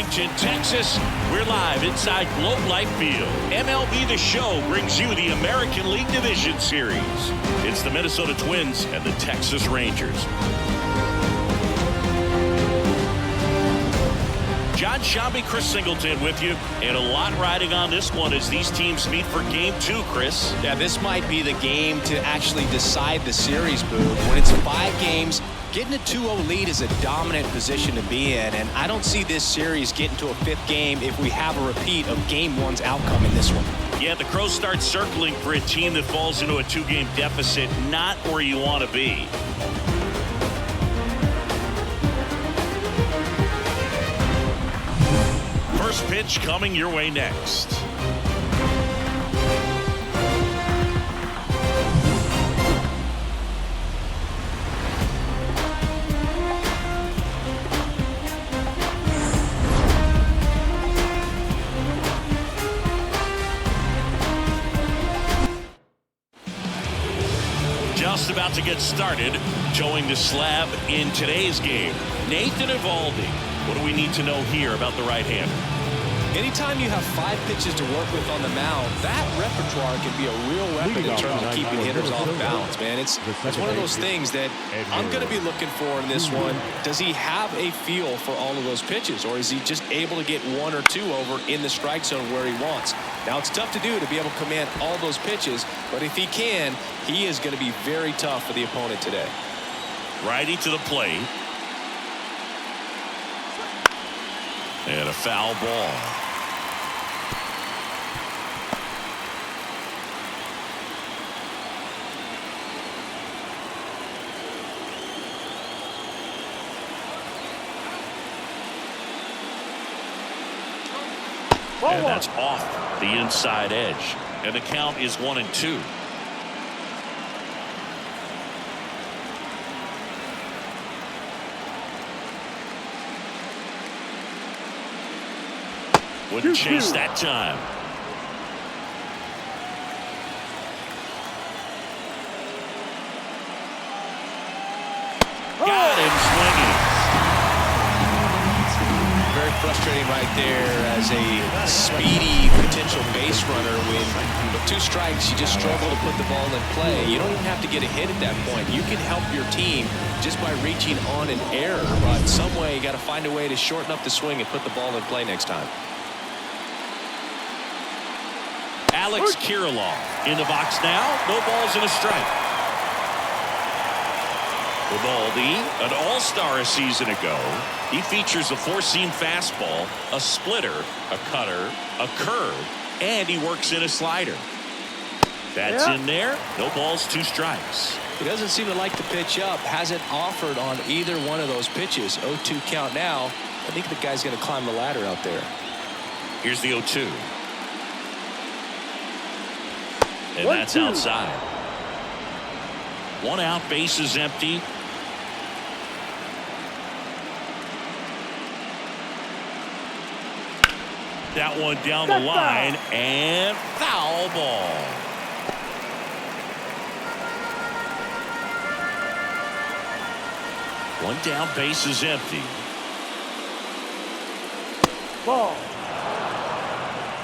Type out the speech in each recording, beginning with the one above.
Arlington, Texas. We're live inside Globe Life Field. MLB The Show brings you the American League Division Series. It's the Minnesota Twins and the Texas Rangers. John Sciambi, Chris Singleton with you, and a lot riding on this one as these teams meet for Game 2, Chris. Yeah, this might be the game to actually decide the series, Boo. When it's 5 games, getting a 2-0 lead is a dominant position to be in, and I don't see this series getting to a 5th game if we have a repeat of Game 1's outcome in this one. Yeah, the Crows start circling for a team that falls into a 2-game deficit, not where you want to be. First pitch coming your way next. Just about to get started, towing the slab in today's game, Nathan Eovaldi. What do we need to know here about the right-hander? Anytime you have 5 pitches to work with on the mound, that repertoire can be a real weapon in terms of keeping hitters off balance, man. It's one of those things that I'm going to be looking for in this one. Does he have a feel for all of those pitches, or is he just able to get 1 or 2 over in the strike zone where he wants? Now, it's tough to do to be able to command all those pitches, but if he can, he is going to be very tough for the opponent today. Righty to the plate. And a foul ball. And that's off the inside edge. And the count is 1-2. Wouldn't chase that time. Got him swinging. Very frustrating right there as a speedy potential base runner. With 2 strikes, you just struggle to put the ball in play. You don't even have to get a hit at that point. You can help your team just by reaching on an error, but some way you got to find a way to shorten up the swing and put the ball in play next time. Alex Kirilloff in the box now. No balls and a strike. Eovaldi, an all-star a season ago. He features a 4-seam fastball, a splitter, a cutter, a curve, and he works in a slider. That's in there. No balls, 2 strikes. He doesn't seem to like to pitch up. Hasn't offered on either one of those pitches. 0-2 count now. I think the guy's going to climb the ladder out there. Here's the 0-2. And that's outside. 1 out, base is empty. That one down the line and foul ball. One down, base is empty. Ball.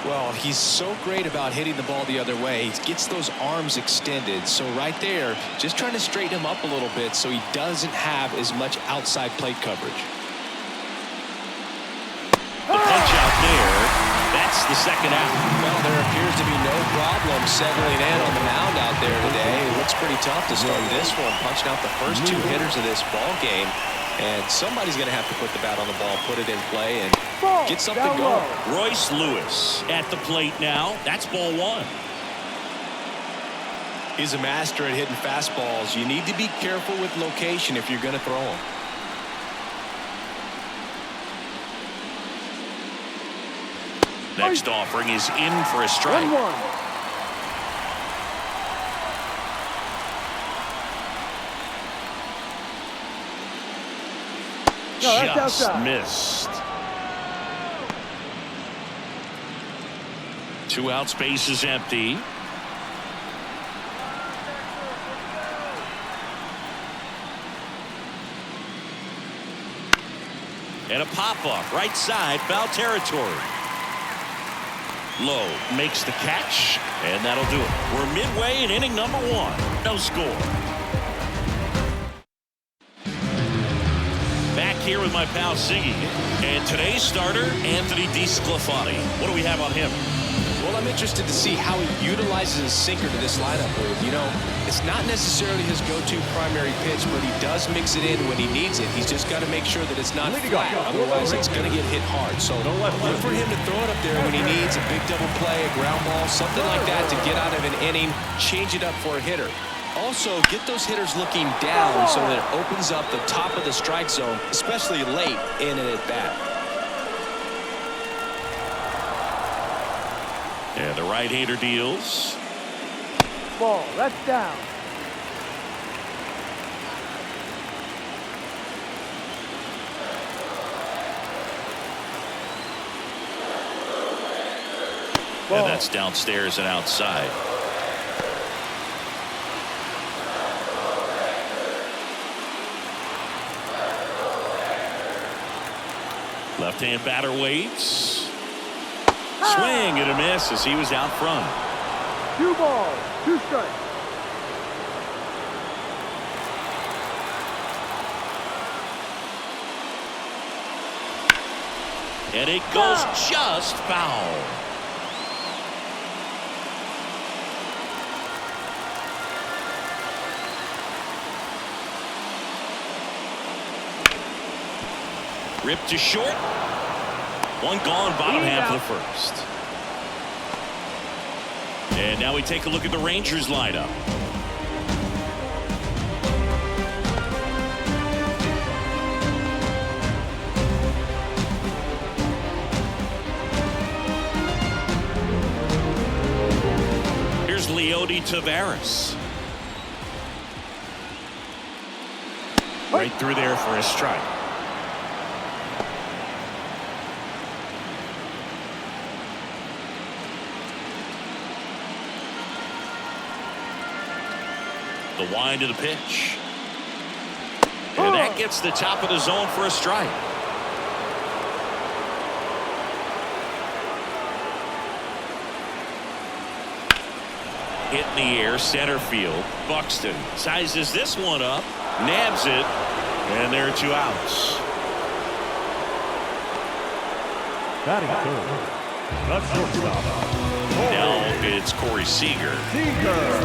Well, he's so great about hitting the ball the other way. He gets those arms extended. So right there, just trying to straighten him up a little bit so he doesn't have as much outside plate coverage. The punch out there. That's the second out. Well, there appears to be no problem settling in on the mound out there today. It looks pretty tough to start this one, punching out the first 2 hitters of this ball game. And somebody's going to have to put the bat on the ball, put it in play, and get something going. Royce Lewis at the plate now. That's ball 1. He's a master at hitting fastballs. You need to be careful with location if you're going to throw them. Next offering is in for a strike. 1-1. Just missed. 2 outs, base is empty. And a pop-off right side, foul territory. Lowe makes the catch, and that'll do it. We're midway in inning number 1. No score. Back here with my pal Siggy. And today's starter, Anthony DeSclafani. What do we have on him? Well, I'm interested to see how he utilizes his sinker to this lineup. You know, it's not necessarily his go-to primary pitch, but he does mix it in when he needs it. He's just got to make sure that it's not flat. Otherwise, it's going to get hit hard. So look for him to throw it up there when he needs a big double play, a ground ball, something like that to get out of an inning, change it up for a hitter. Also, get those hitters looking down so that it opens up the top of the strike zone, especially late in an at-bat. And the right-hander deals. Ball, that's down. And that's downstairs and outside. Left-hand batter waits. Swing and a miss as he was out front. 2 balls, 2 strikes. And it goes just foul. Ripped to short. One gone, bottom half of the first. And now we take a look at the Rangers lineup. Here's Leody Taveras. Right through there for a strike. The wind of the pitch. And that gets the top of the zone for a strike. Hit in the air, center field. Buxton sizes this one up, nabs it, and there are 2 outs. Batting third. That's shortstop. Now it's Corey Seager.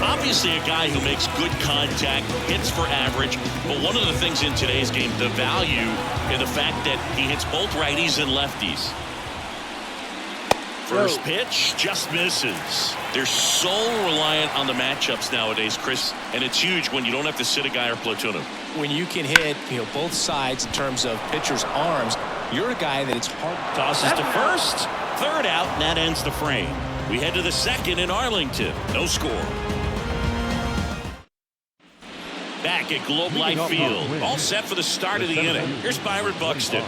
Obviously a guy who makes good contact, hits for average, but one of the things in today's game, the value in the fact that he hits both righties and lefties. First pitch just misses. They're so reliant on the matchups nowadays, Chris, and it's huge when you don't have to sit a guy or platoon him. When you can hit, both sides in terms of pitcher's arms, you're a guy that it's hard. Tosses to first, third out, and that ends the frame. We head to the second in Arlington. No score. Back at Globe Life Field. All set for the start of the inning. Here's Byron Buxton.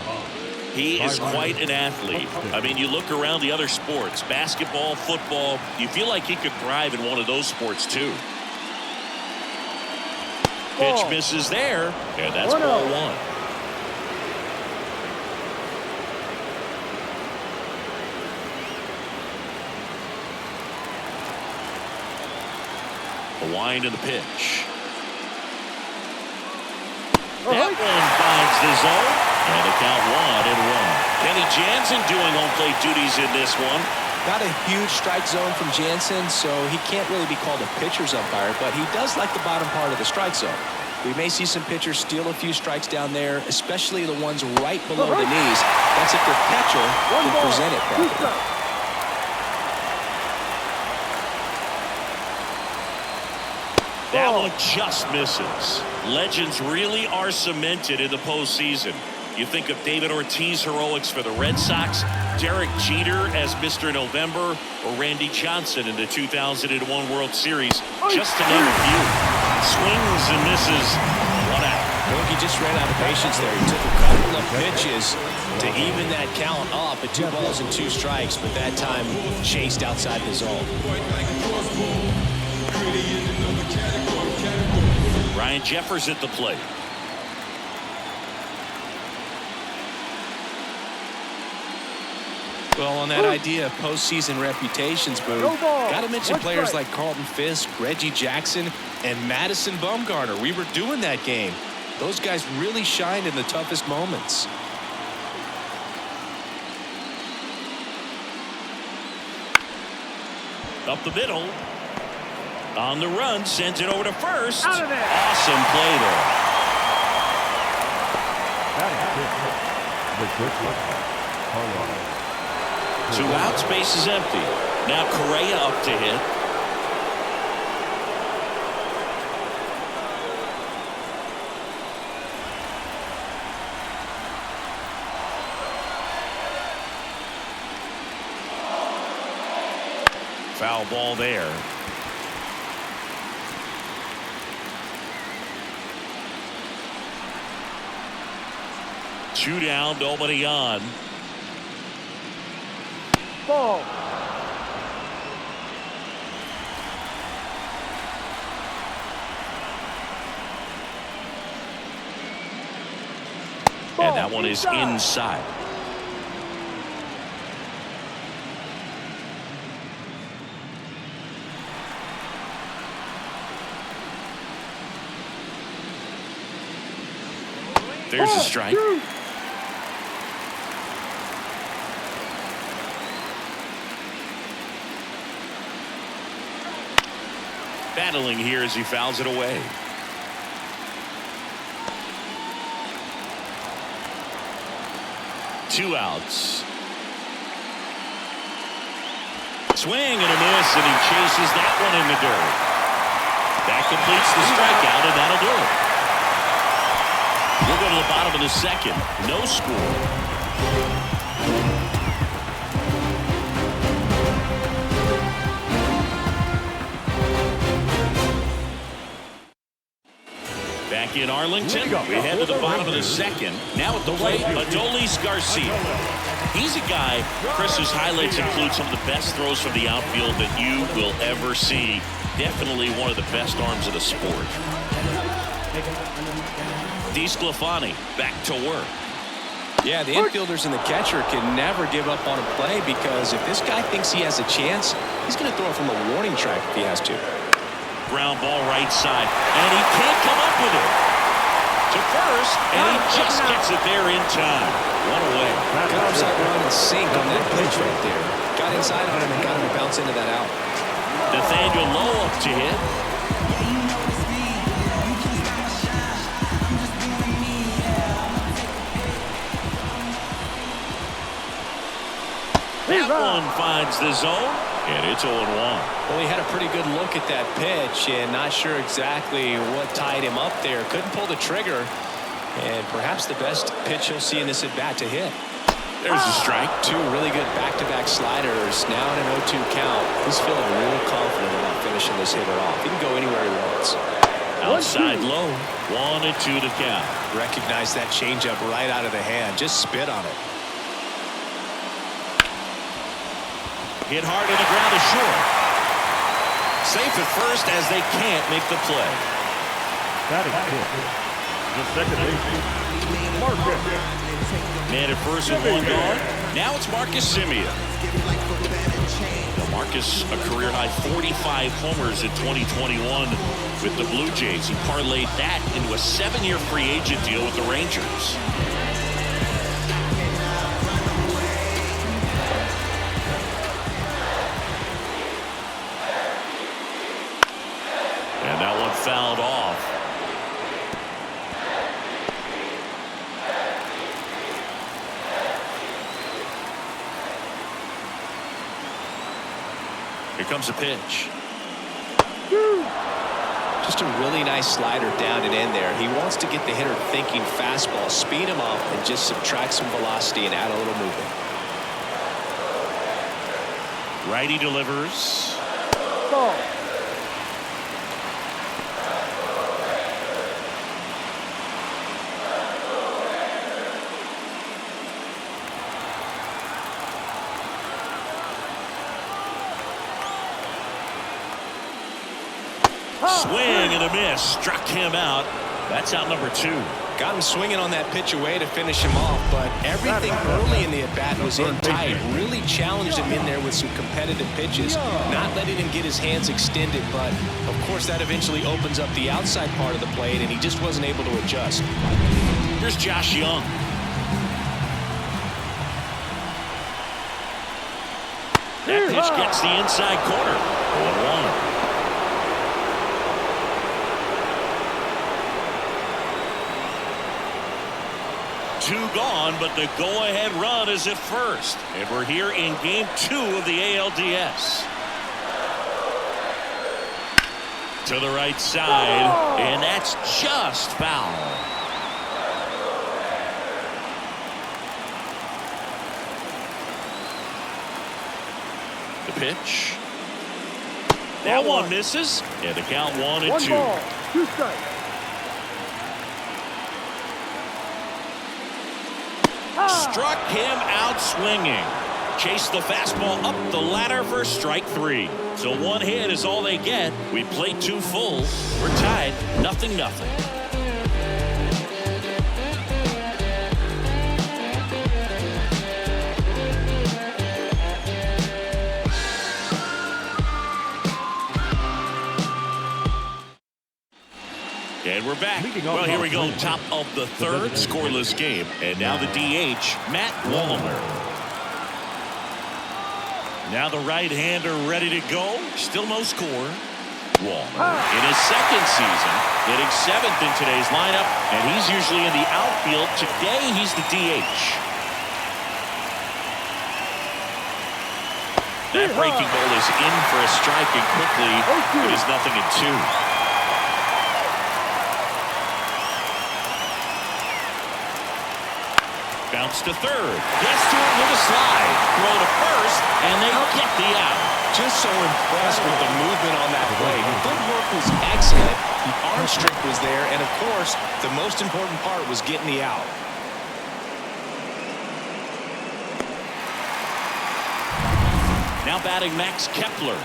He is quite an athlete. I mean, you look around the other sports, basketball, football, you feel like he could thrive in one of those sports too. Pitch misses there, and that's ball 1. The wind of the pitch. That one finds the zone. And the count 1-1. Kenny Jansen doing home plate duties in this one. Got a huge strike zone from Jansen, so he can't really be called a pitcher's umpire, but he does like the bottom part of the strike zone. We may see some pitchers steal a few strikes down there, especially the ones right below the knees. That's if their catcher can present it properly. That one just misses. Legends really are cemented in the postseason. You think of David Ortiz heroics for the Red Sox, Derek Jeter as Mr. November, or Randy Johnson in the 2001 World Series, just to name a few. Swings and misses. 1 out. I think he just ran out of patience there. He took a couple of pitches to even that count up at 2 balls and 2 strikes, but that time chased outside the zone. Ryan Jeffers at the plate. Well, on that idea of postseason reputations, Boo, got to mention players like Carlton Fisk, Reggie Jackson, and Madison Bumgarner. We were doing that game. Those guys really shined in the toughest moments. Up the middle. On the run, sends it over to first. Awesome play there. Two outs, base is empty. Now Correa up to hit. Foul ball there. Two down, nobody on. Ball. And that one is inside. There's a strike. Battling here as he fouls it away. Two outs. Swing and a miss, and he chases that one in the dirt. That completes the strikeout, and that'll do it. We'll go to the bottom of the second. No score. Back in Arlington, we head to the bottom of the second. Now at the plate, Adolis Garcia. He's a guy, Chris's highlights include some of the best throws from the outfield that you will ever see. Definitely one of the best arms of the sport. DeSclafani back to work. Yeah, the infielders and the catcher can never give up on a play because if this guy thinks he has a chance, he's going to throw it from a warning track if he has to. Ground ball right side, and he can't come up with it. To first, and he just gets it there in time. One away. Good upside run and sink on that pitch right there. Got inside on him and got him to bounce into that out. Nathaniel Lowe up to hit. That one finds the zone, and it's 0-1. Well, he had a pretty good look at that pitch and not sure exactly what tied him up there. Couldn't pull the trigger, and perhaps the best pitch he'll see in this at-bat to hit. There's a strike. Two really good back-to-back sliders. Now in an 0-2 count. He's feeling real confident about finishing this hitter off. He can go anywhere he wants. Outside low. 1-2 to count. Recognize that changeup right out of the hand. Just spit on it. Hit hard on the ground to short. Safe at first as they can't make the play. Batting the second baseman, Marcus. Man at first with one gone. Now it's Marcus Semien. Marcus, a career-high 45 homers in 2021 with the Blue Jays. He parlayed that into a 7-year free agent deal with the Rangers. And that one fouled off. Here comes a pitch. Just a really nice slider down and in there. He wants to get the hitter thinking fastball, speed him up, and just subtract some velocity and add a little movement. Righty delivers. Ball. Swing and a miss. Struck him out. That's out number 2. Got him swinging on that pitch away to finish him off, but everything early in the at-bat was in tight. Really challenged him in there with some competitive pitches, not letting him get his hands extended, but of course that eventually opens up the outside part of the plate, and he just wasn't able to adjust. Here's Josh Young. That pitch gets the inside corner. 1-1. Two gone, but the go-ahead run is at first. And we're here in Game 2 of the ALDS. To the right side, and that's just foul. The pitch. That one misses, and the count 1-2. 1 ball, 2 strikes. Struck him out swinging. Chased the fastball up the ladder for strike 3. So 1 hit is all they get. We played 2 full. We're tied 0-0. And we're back. Well, here we go. Top of the 3rd, scoreless game. And now the DH, Matt Wallner. Now the right-hander ready to go. Still no score. Wallner in his 2nd season, hitting 7th in today's lineup, and he's usually in the outfield. Today, he's the DH. That breaking ball is in for a strike, and quickly it is 0-2. Bounce to 3rd. Gets to it with a slide. Throw to 1st, and they get the out. Just so impressed with the movement on that play. The footwork was excellent. The arm strength was there, and of course, the most important part was getting the out. Now batting Max Kepler.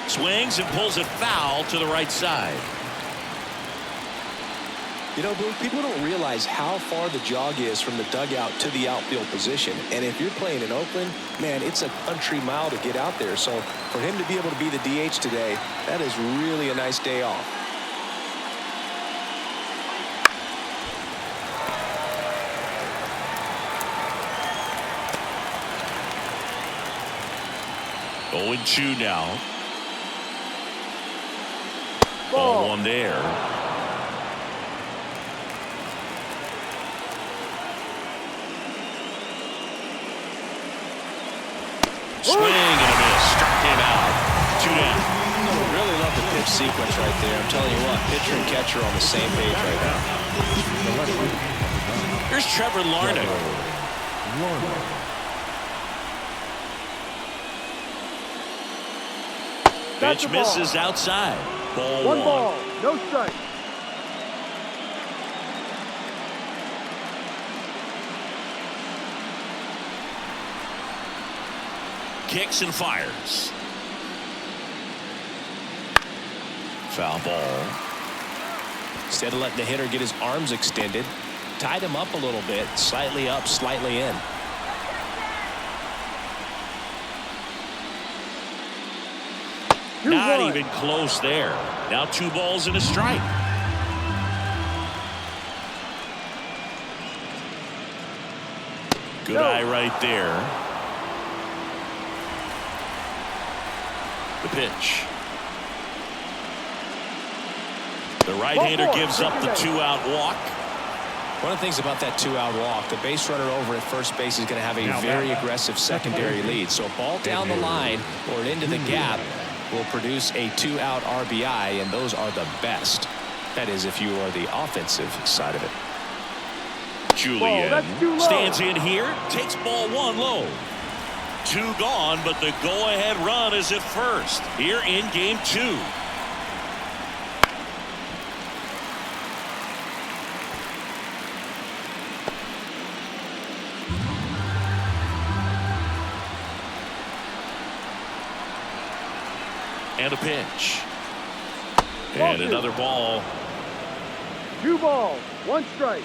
Swings and pulls it foul to the right side. You know, Blue, people don't realize how far the jog is from the dugout to the outfield position. And if you're playing in Oakland, man, it's a country mile to get out there. So for him to be able to be the DH today, that is really a nice day off. Oh, 0-2 now. Ball 1 there. Swing and a miss. Struck him out. 2 down. Really love the pitch sequence right there. I'm telling you what, pitcher and catcher are on the same page right now. Here's Trevor Larnach. Pitch misses outside. Ball 1. 1 ball, no strike. Kicks and fires. Foul ball. Instead of letting the hitter get his arms extended, tied him up a little bit, slightly up, slightly in. Not even close there. Now 2 balls and a strike. Good eye right there. The pitch. The right-hander gives up the 2-out walk. One of the things about that 2-out walk, the base runner over at first base is going to have a very aggressive secondary lead. So a ball down the line or into the gap will produce a 2-out RBI, and those are the best. That is, if you are the offensive side of it. Julian stands in here, takes ball 1 low. 2 gone, but the go-ahead run is at first here in Game 2. And a pitch. And another ball. 2 balls, 1 strike.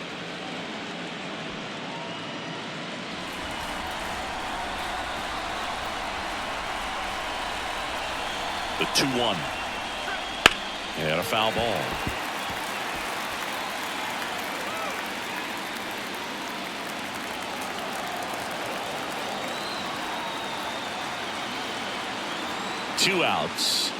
The 2-1. And a foul ball. Two outs.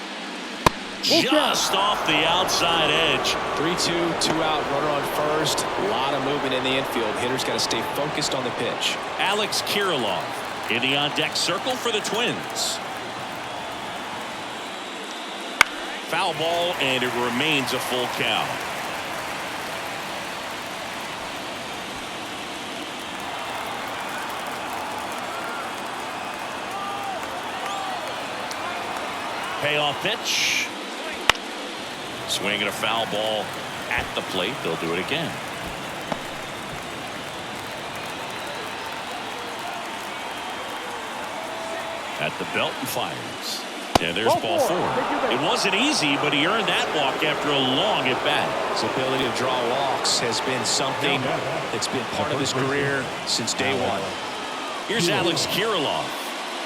Just off the outside edge. 3-2, 2 out, runner on first. A lot of movement in the infield. Hitter's got to stay focused on the pitch. Alex Kirilloff in the on-deck circle for the Twins. Foul ball, and it remains a full count. Payoff pitch. Swinging a foul ball at the plate. They'll do it again. At the belt and fires. And there's ball 4. It wasn't easy, but he earned that walk after a long at bat. His ability to draw walks has been something that's been part of his career since day one. Here's Alex Kirilloff.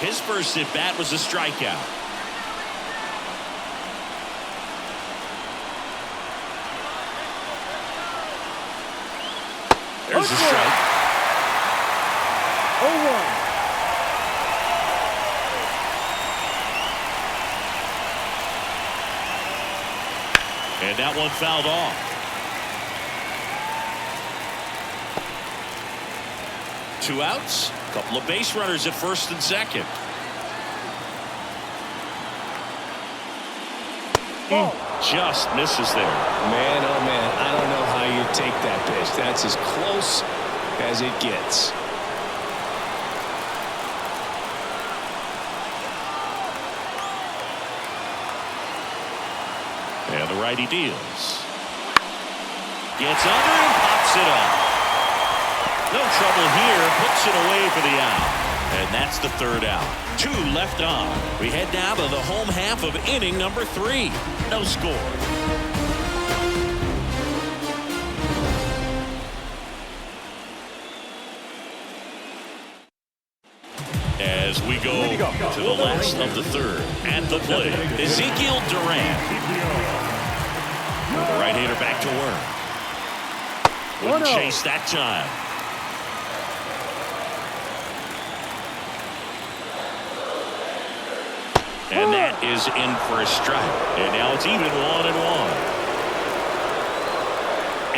His first at bat was a strikeout. There's a strike. 0-1. And that one fouled off. Two outs. A couple of base runners at first and second. Just misses there. Man, oh man, I don't know how you take that pitch. That's as close as it gets. And the righty deals. Gets under and pops it up. No trouble here. Puts it away for the out. And that's the 3rd out. 2 left on. We head down to the home half of inning number 3. No score. As we go to the last of the 3rd. At the plate, Ezekiel Duran. The right-hander back to work. Wouldn't chase that time. And that is in for a strike. And now it's even 1-1.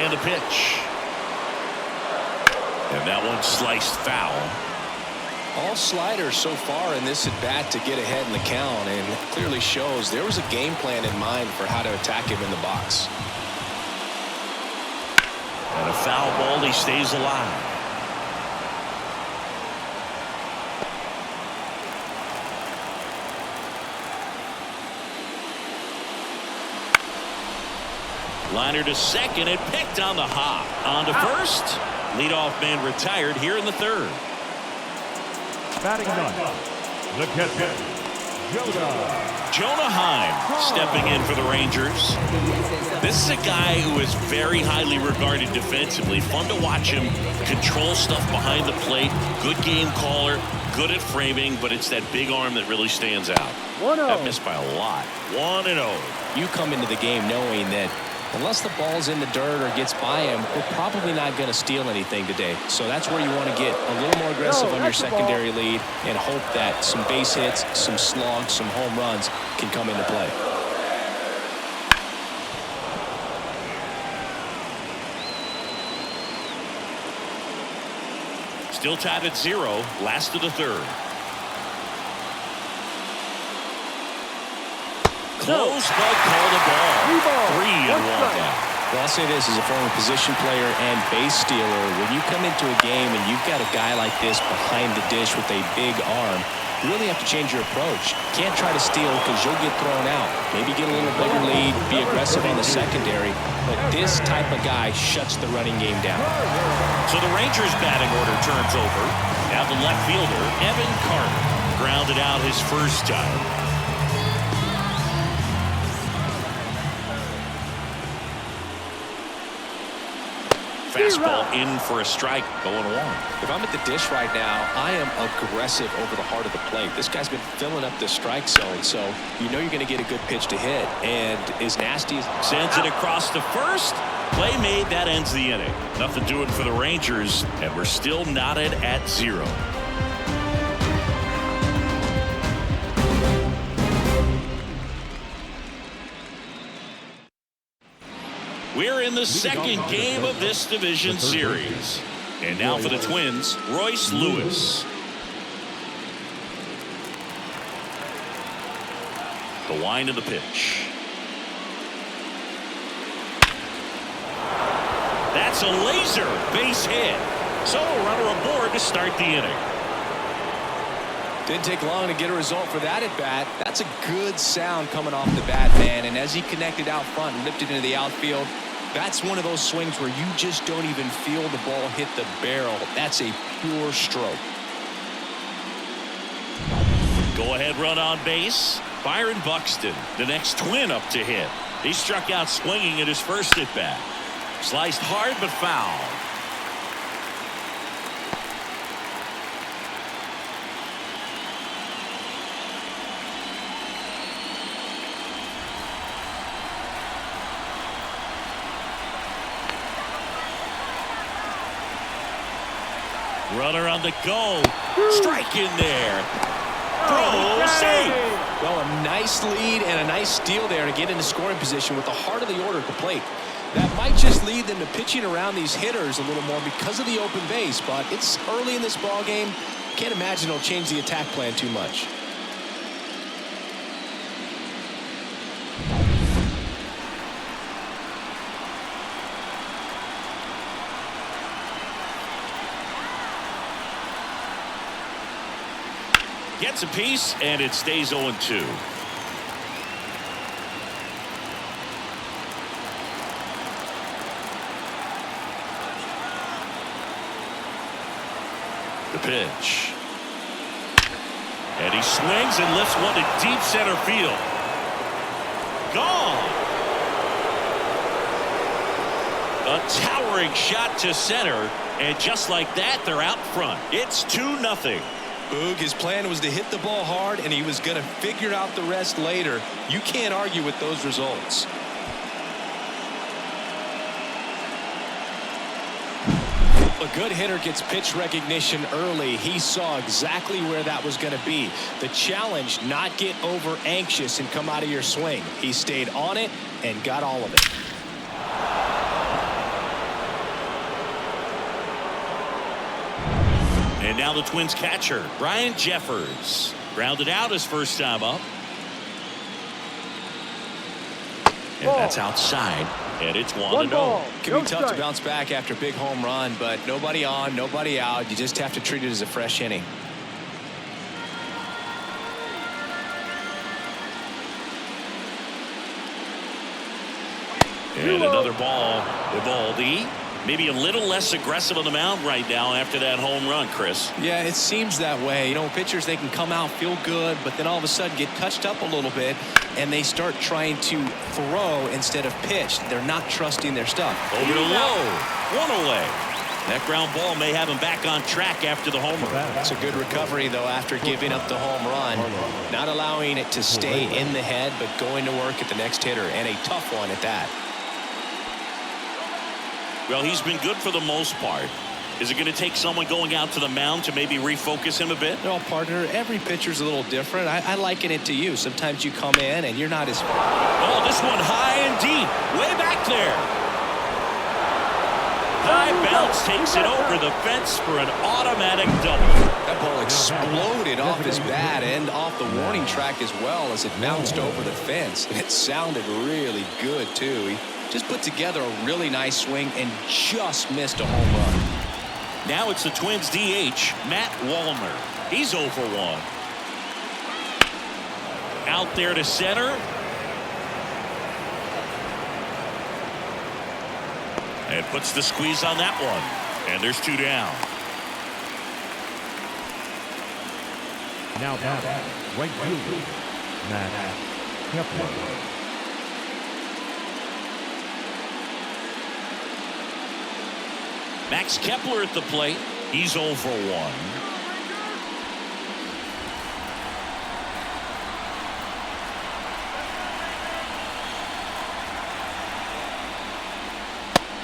And the pitch. And that one sliced foul. All sliders so far in this at bat to get ahead in the count, and it clearly shows there was a game plan in mind for how to attack him in the box. And a foul ball, he stays alive. Liner to second and picked on the hop. On to first. Leadoff man retired here in the 3rd. Batting 9, the catcher, Jonah Heim stepping in for the Rangers. This is a guy who is very highly regarded defensively. Fun to watch him control stuff behind the plate. Good game caller, good at framing, but it's that big arm that really stands out. 1-0. That missed by a lot. 1-0. You come into the game knowing that unless the ball's in the dirt or gets by him, we're probably not going to steal anything today. So that's where you want to get a little more aggressive on your secondary lead and hope that some base hits, some slugs, some home runs can come into play. Still tied at 0, last of the 3rd. Close, but called a ball. 3-1 down. Well, I'll say this as a former position player and base stealer. When you come into a game and you've got a guy like this behind the dish with a big arm, you really have to change your approach. Can't try to steal because you'll get thrown out. Maybe get a little bigger lead, be aggressive on the secondary. But this type of guy shuts the running game down. So the Rangers batting order turns over. Now the left fielder, Evan Carter, grounded out his first time. Fastball in for a strike, 0-1. If I'm at the dish right now, I am aggressive over the heart of the plate. This guy's been filling up the strike zone, so you know you're going to get a good pitch to hit. And as nasty as... Sends it across to first. Play made. That ends the inning. Nothing doing for the Rangers, and we're still knotted at 0. We're in the second game of this division series. And now for the Twins, Royce Lewis. The wind of the pitch. That's a laser base hit. So a runner aboard to start the inning. Didn't take long to get a result for that at bat. That's a good sound coming off the bat, man. And as he connected out front and lifted into the outfield, that's one of those swings where you just don't even feel the ball hit the barrel. That's a pure stroke. Go ahead run on base. Byron Buxton, the next Twin up to hit. He struck out swinging at his first at bat. Sliced hard but foul. Runner on the go. Strike in there. Throw safe. Well, a nice lead and a nice steal there to get into scoring position with the heart of the order at the plate. That might just lead them to pitching around these hitters a little more because of the open base, but it's early in this ball game. Can't imagine it'll change the attack plan too much. Gets a piece, and it stays 0-2. The pitch. And he swings and lifts one to deep center field. Gone. A towering shot to center, and just like that, they're out front. It's 2-0. Boog, his plan was to hit the ball hard, and he was going to figure out the rest later. You can't argue with those results. A good hitter gets pitch recognition early. He saw exactly where that was going to be. The challenge, not get over anxious and come out of your swing. He stayed on it and got all of it. And now the Twins catcher, Brian Jeffers. Grounded out his first time up. And that's outside. And it's 1-0. Can be tough to bounce back after a big home run, but nobody on, nobody out. You just have to treat it as a fresh inning. And another ball. Evaldi. Maybe a little less aggressive on the mound right now after that home run, Chris. Yeah, it seems that way. You know, pitchers, they can come out, feel good, but then all of a sudden get touched up a little bit, and they start trying to throw instead of pitch. They're not trusting their stuff. Over to Lowe. One away. That ground ball may have him back on track after the homer. It's a good recovery, though, after giving up the home run. Not allowing it to stay in the head, but going to work at the next hitter, and a tough one at that. Well, he's been good for the most part. Is it going to take someone going out to the mound to maybe refocus him a bit? Well, partner, every pitcher's a little different. I liken it to you. Sometimes you come in and you're not as... Oh, this one high and deep. Way back there. High bounce takes it over the fence for an automatic double. That ball exploded off his bat and off the warning track as well as it bounced over the fence. And it sounded really good, too. He just put together a really nice swing and just missed a home run. Now it's the Twins DH, Matt Wallner. He's 0 for 1. Out there to center. And puts the squeeze on that one. And there's 2 down. Now right fielder, Matt Kepler. Max Kepler at the plate. He's 0 for 1.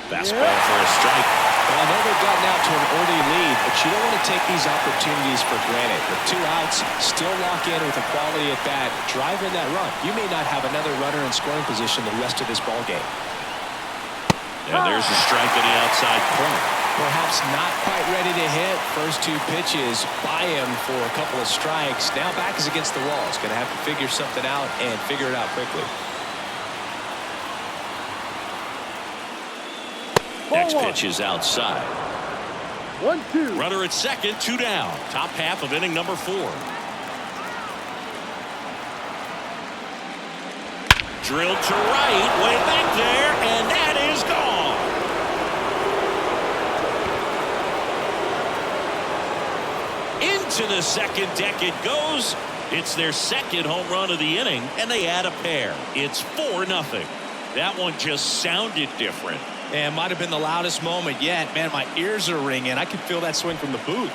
Fastball for a strike. Well, I know they've gotten out to an early lead, but you don't want to take these opportunities for granted. With 2 outs, still lock in with a quality at bat, drive in that run. You may not have another runner in scoring position the rest of this ball game. And there's a strike on the outside corner. Perhaps not quite ready to hit. First 2 pitches by him for a couple of strikes. Now back is against the wall. He's going to have to figure something out and figure it out quickly. Next pitch is outside. 1-2. Runner at second, 2 down. Top half of inning number 4. Drilled to right, way back there, and that is gone. Into the second deck it goes. It's their second home run of the inning, and they add a pair. It's 4-0. That one just sounded different. And might have been the loudest moment yet. Man, my ears are ringing. I can feel that swing from the booth.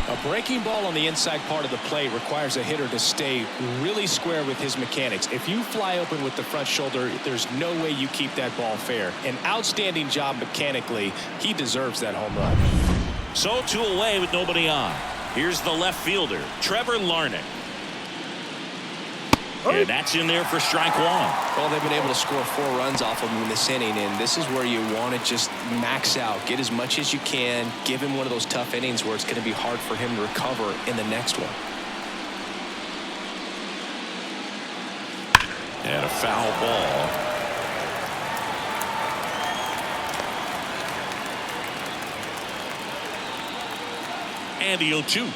A breaking ball on the inside part of the plate requires a hitter to stay really square with his mechanics. If you fly open with the front shoulder, there's no way you keep that ball fair. An outstanding job mechanically. He deserves that home run. So 2 away with nobody on. Here's the left fielder, Trevor Larnach. And that's in there for strike 1. Well, they've been able to score 4 runs off of him in this inning, and this is where you want to just max out, get as much as you can, give him one of those tough innings where it's going to be hard for him to recover in the next one. And a foul ball. And the 0-2.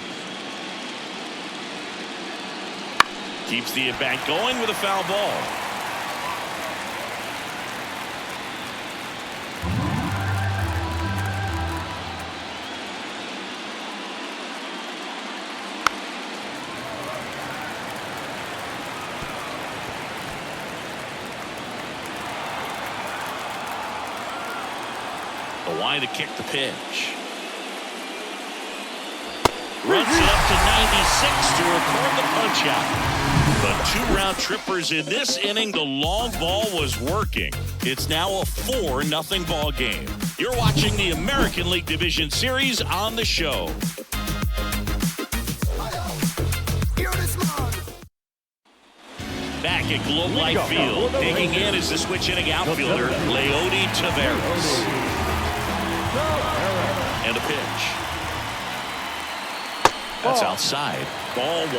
Keeps the at-bat going with a foul ball. The line to kick the pitch. Runs it up to 96 to record the punch out. But 2 round trippers in this inning. The long ball was working. It's now a 4-0 ball game. You're watching the American League Division Series on the show. Back at Globe Life Field, digging in is the switch hitting outfielder, Leody Taveras. And a pitch. That's outside. Ball 1.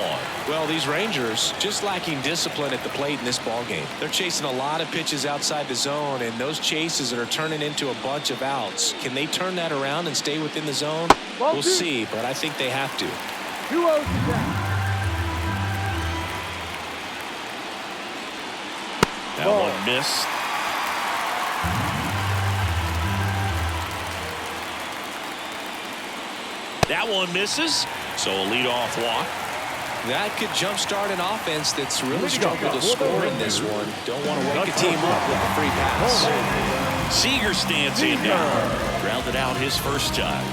Well, these Rangers just lacking discipline at the plate in this ball game. They're chasing a lot of pitches outside the zone, and those chases that are turning into a bunch of outs. Can they turn that around and stay within the zone? We'll see, but I think they have to. 2-0 That one missed. That one misses. So a leadoff walk. That could jumpstart an offense that's really struggled to score in this one. Don't want to wake a team up with a free pass. Seager stands in now. Grounded out his first time.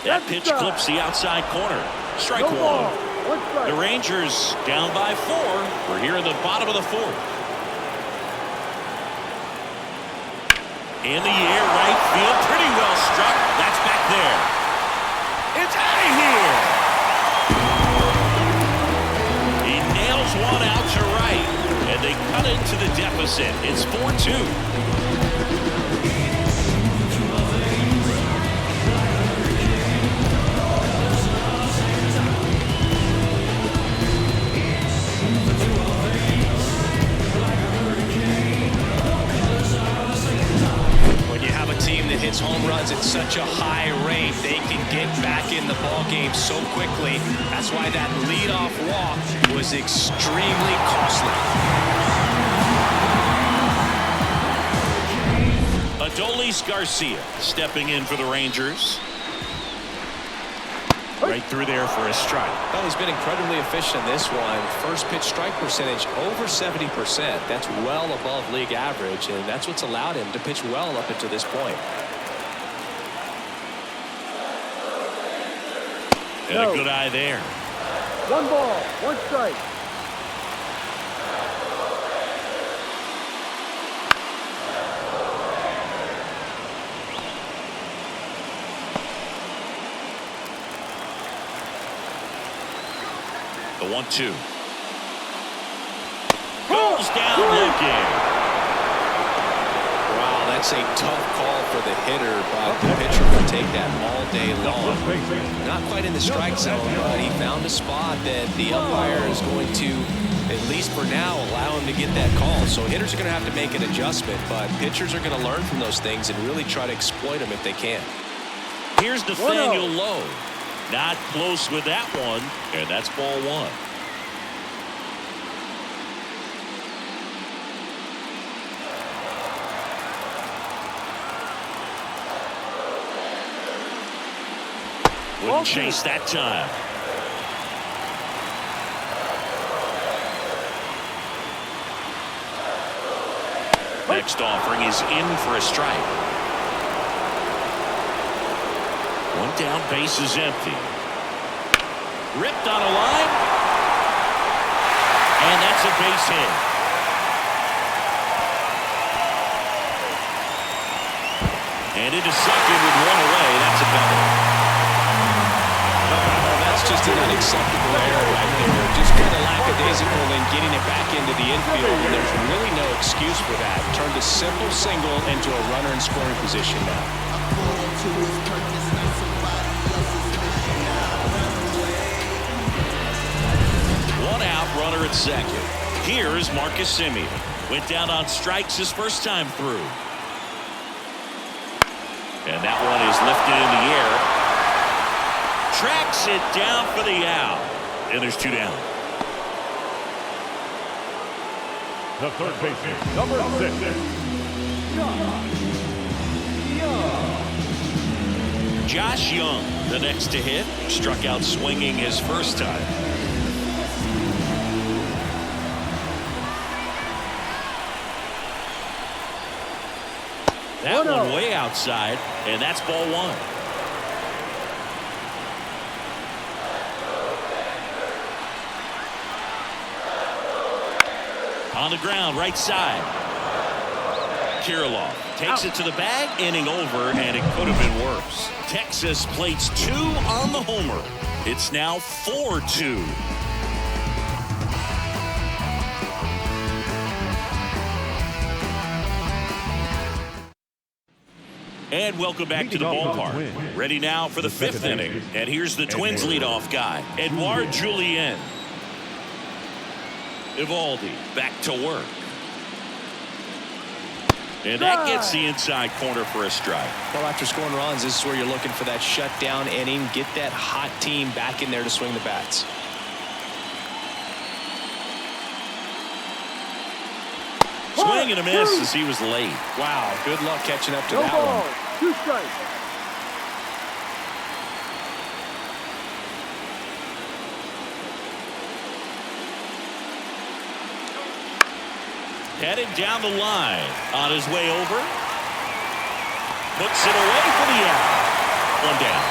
That pitch clips the outside corner. Strike 1. The Rangers down by 4. We're here in the bottom of the 4th. In the air, right field, pretty well struck. That's back there. It's out of here. He nails one out to right, and they cut into the deficit. It's 4-2. Hits home runs at such a high rate, they can get back in the ball game so quickly. That's why that leadoff walk was extremely costly. Adolis Garcia stepping in for the Rangers. Right through there for a strike. Well, he's been incredibly efficient in this one. First pitch strike percentage over 70%. That's well above league average, and that's what's allowed him to pitch well up until this point. And a good eye there. 1 ball, 1 strike. The 1-2. Goes down looking. Wow, that's a tough call for the hitter, but the pitcher will take that all day long. Not quite in the strike zone, but he found a spot that the umpire is going to, at least for now, allow him to get that call. So hitters are going to have to make an adjustment, but pitchers are going to learn from those things and really try to exploit them if they can. Here's Nathaniel Lowe. Not close with that one, and that's ball 1. Wouldn't chase that time. Next offering is in for a strike. 1 down, base is empty. Ripped on a line. And that's a base hit. And into second with 1 away. That's a double. That's just an unacceptable error right there. Just kind of lackadaisical in getting it back into the infield when there's really no excuse for that. Turned a simple single into a runner in scoring position now. 1 out, runner at second. Here is Marcus Semien. Went down on strikes his first time through. And that one is lifted in the air. Tracks it down for the out. And there's 2 down. The third baseman, number 6. Josh Young, the next to hit. Struck out swinging his first time. That one way outside, and that's ball 1. On the ground, right side. Kirilloff takes it to the bag, inning over, and it could have been worse. Texas plates 2 on the homer. It's now 4-2. And welcome back to the ballpark. Ready now for the 5th inning. And here's the Twins leadoff guy, Edouard Julien. Evaldi back to work. And that gets the inside corner for a strike. Well, after scoring runs, this is where you're looking for that shutdown inning. Get that hot team back in there to swing the bats. Swing and a miss as he was late. Wow, good luck catching up to No that ball, one. 2 strikes. Headed down the line on his way over. Puts it away for the out. 1 down.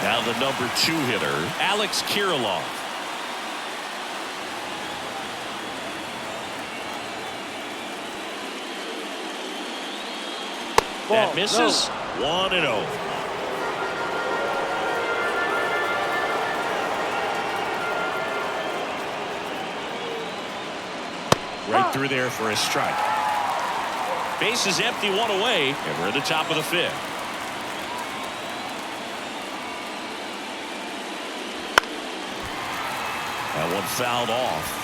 Now the number 2 hitter, Alex Kirilloff. That misses. 1-0. Right through there for a strike. Base is empty, 1 away, and we're at the top of the 5th. That one fouled off.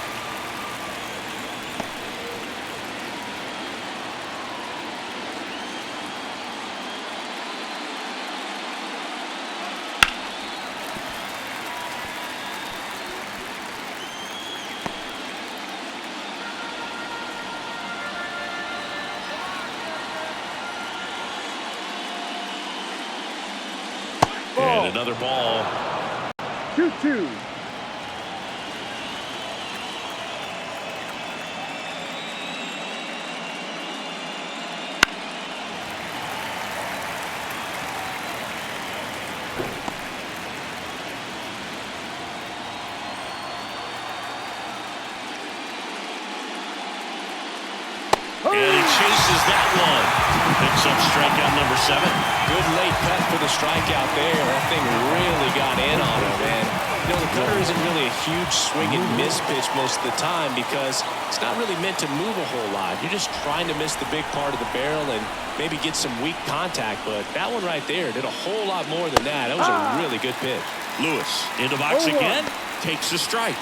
another ball. 2-2. And he chases that one. Picks up strikeout number 7. Good late cut for the strikeout there. That thing really got in on him, man. You know, the cutter isn't really a huge swing and miss pitch most of the time because it's not really meant to move a whole lot. You're just trying to miss the big part of the barrel and maybe get some weak contact. But that one right there did a whole lot more than that. That was a really good pitch. Lewis into box again. Takes a strike.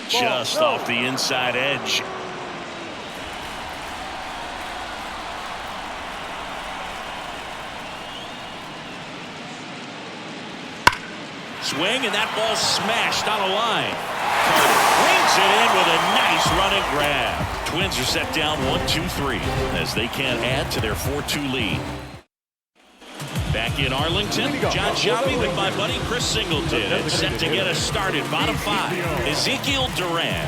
Just off the inside edge. Swing, and that ball smashed on a line. Brings it in with a nice running grab. Twins are set down 1-2-3 as they can't add to their 4-2 lead. Back in Arlington, John Sciambi with my buddy Chris Singleton. And set to get us started. Bottom 5, Ezekiel Duran.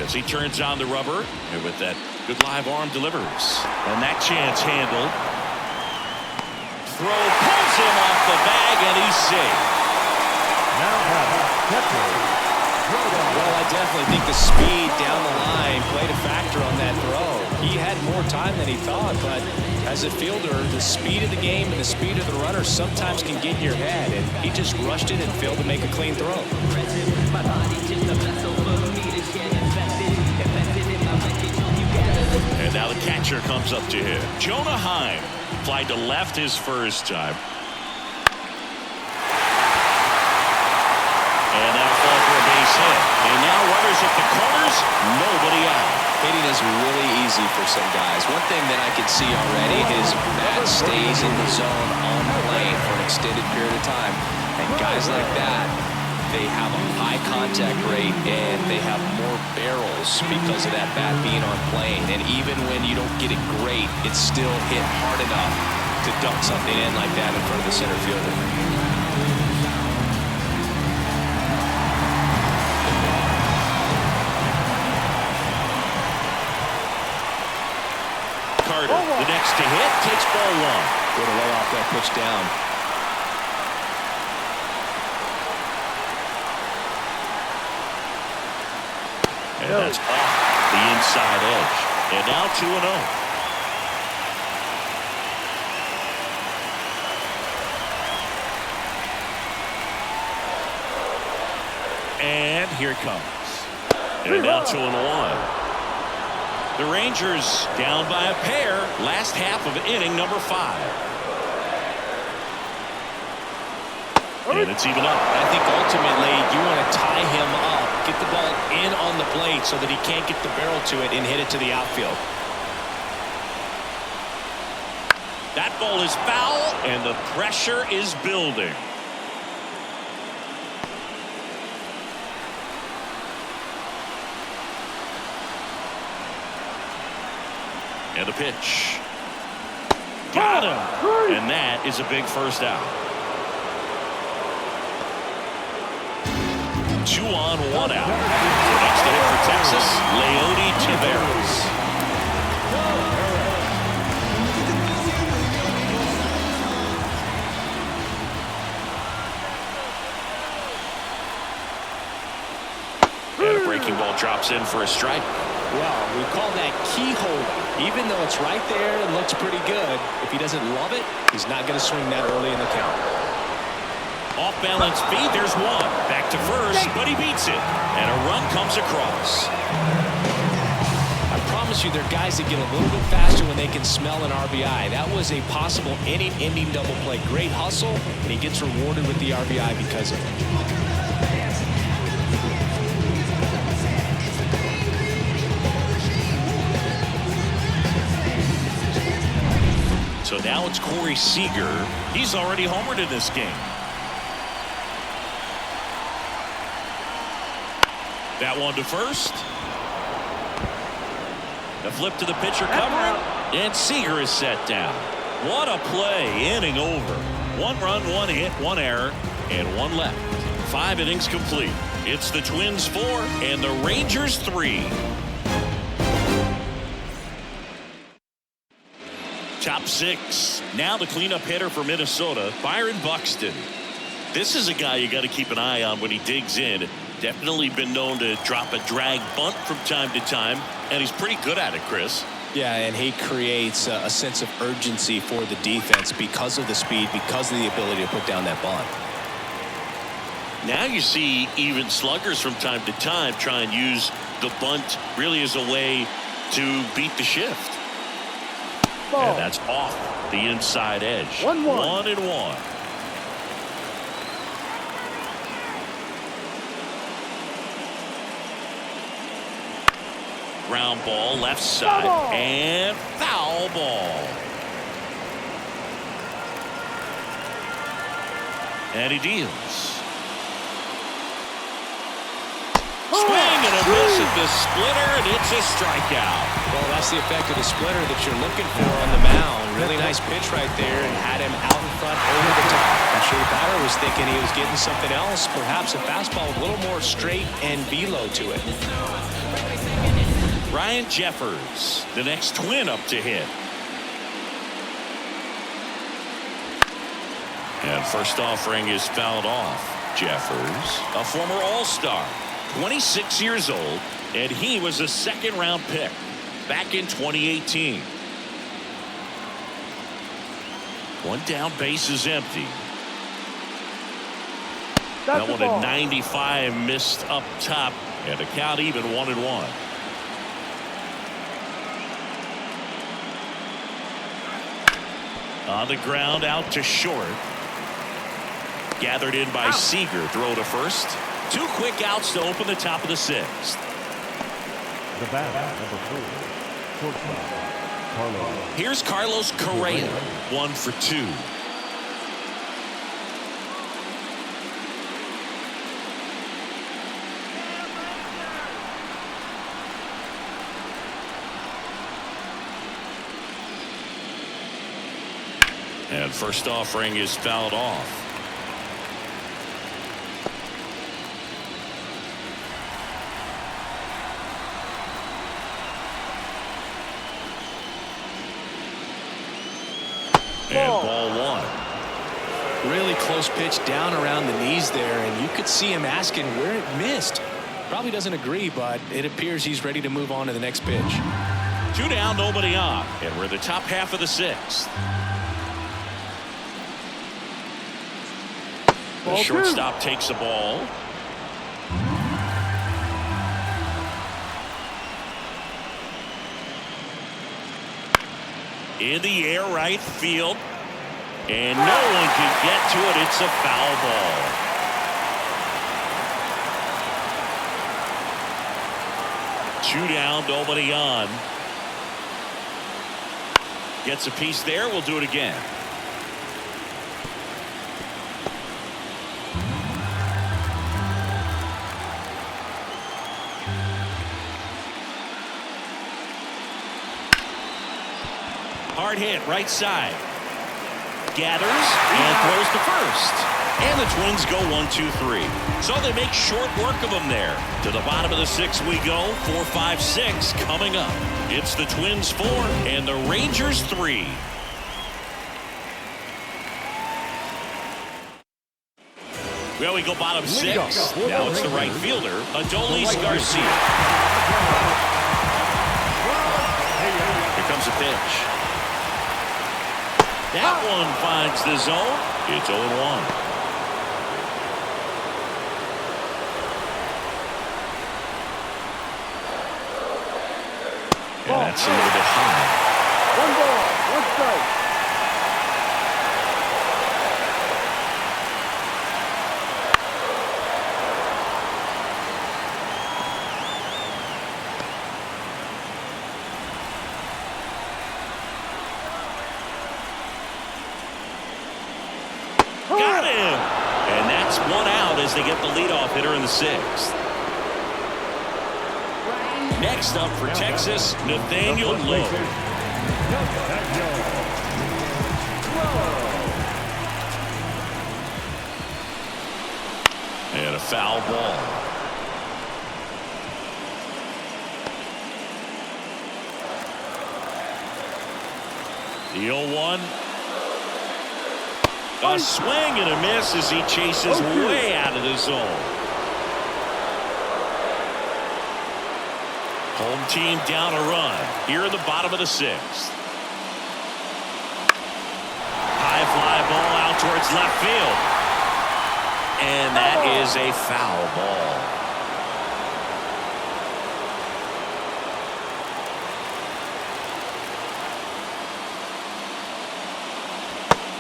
As he turns on the rubber, and with that good live arm delivers. And that chance handled. Throw pulls him off the bag, and he's safe. Well, I definitely think the speed down the line played a factor on that throw. He had more time than he thought, but as a fielder, the speed of the game and the speed of the runner sometimes can get in your head, and he just rushed it and failed to make a clean throw. And now the catcher comes up to him. Jonah Heim flied to left his first time. And that'll fall for a base hit. And now runners at the corners, nobody out. Hitting is really easy for some guys. One thing that I can see already is bat stays in the zone on the lane for an extended period of time. And guys like that, they have a high contact rate and they have more barrels because of that bat being on plane. And even when you don't get it great, it's still hit hard enough to dunk something in like that in front of the center fielder. Carter, the next to hit, takes ball 1. Good to lay off that pitch down. And that's off the inside edge. And now 2-0. And here it comes. And now 2-1. The Rangers down by a pair. Last half of inning number 5. And it's even up. I think ultimately you want to tie him up, get the ball in on the plate so that he can't get the barrel to it and hit it to the outfield. That ball is foul, and the pressure is building. And the pitch. Got him. And that is a big first out. 2 on, 1 out. Next to hit for Texas, Leody Taveras. And a breaking ball drops in for a strike. Well, we call that keyhole. Even though it's right there and looks pretty good, if he doesn't love it, he's not going to swing that early in the count. Off balance feed, there's 1. Back to first, but he beats it. And a run comes across. I promise you there are guys that get a little bit faster when they can smell an RBI. That was a possible inning-ending double play. Great hustle, and he gets rewarded with the RBI because of it. So now it's Corey Seager. He's already homered in this game. That one to first. The flip to the pitcher covering, and Seager is set down. What a play, inning over. 1 run, 1 hit, 1 error, and 1 left. 5 innings complete. It's the Twins 4 and the Rangers 3. Top 6. Now the cleanup hitter for Minnesota, Byron Buxton. This is a guy you got to keep an eye on when he digs in. Definitely been known to drop a drag bunt from time to time, and he's pretty good at it, Chris. Yeah, and he creates a sense of urgency for the defense because of the speed, because of the ability to put down that bunt. Now you see even sluggers from time to time try and use the bunt really as a way to beat the shift. Ball. And that's off the inside edge. 1-1. 1-1. Ground ball left side Foul. and foul ball. And he deals. Swing and a miss at the splitter, and it's a strikeout. Well, that's the effect of the splitter that you're looking for on the mound. Really nice pitch right there, and had him out in front over the top. I'm sure the batter was thinking he was getting something else, perhaps a fastball with a little more straight and velo to it. Ryan Jeffers, the next Twin up to hit. And first offering is fouled off. Jeffers, a former All-Star, 26 years old, and he was a second-round pick back in 2018. One down, base is empty. That one at 95 missed up top, and the count even 1-1. On the ground out to short. Gathered in by Seager. Throw to first. 2 quick outs to open the top of the 6th. The batter, number 4, shortstop, Carlos. Here's Carlos Correa. 1 for 2. And first offering is fouled off. And ball 1. Really close pitch down around the knees there, and you could see him asking where it missed. Probably doesn't agree, but it appears he's ready to move on to the next pitch. 2 down, nobody on, and we're in the top half of the 6th. The shortstop takes the ball. In the air, right field. And no one can get to it. It's a foul ball. Two down, nobody on. Gets a piece there. We'll do it again. Hard hit, right side. Gathers and throws to first. And the Twins go 1-2-3. So they make short work of them there. To the bottom of the 6th we go. 4, 5, 6 coming up. It's the Twins 4 and the Rangers 3. Well, we go bottom 6. Now it's the right fielder, Adolis Garcia. Here comes a pitch. That one finds the zone. It's 0-1. And that's a little bit high. 1 ball, 1 strike. gets one out as they get the leadoff hitter in the 6th. Next up for Texas, Nathaniel Lowe. And a foul ball. The 0-1. A swing and a miss as he chases way out of the zone. Home team down a run here in the bottom of the 6th. High fly ball out towards left field. And that is a foul ball.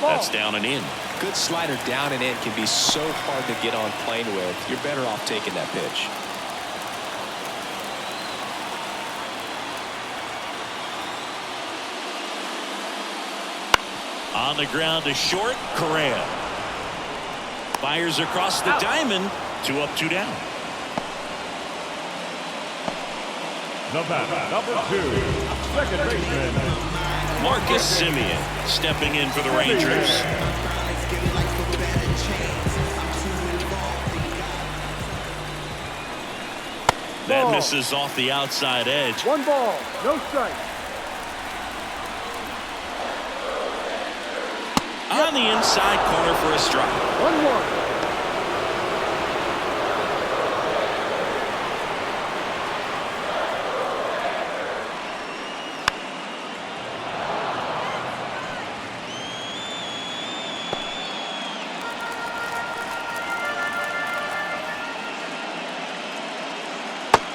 That's down and in. Good slider down and in can be so hard to get on plane with. You're better off taking that pitch. On the ground to short, Correa. Fires across the diamond. 2 up, 2 down. The batter, number 2, second baseman, Marcus Semien stepping in for the Rangers. That misses off the outside edge. 1 ball, no strike. On the inside corner for a strike. 1-1.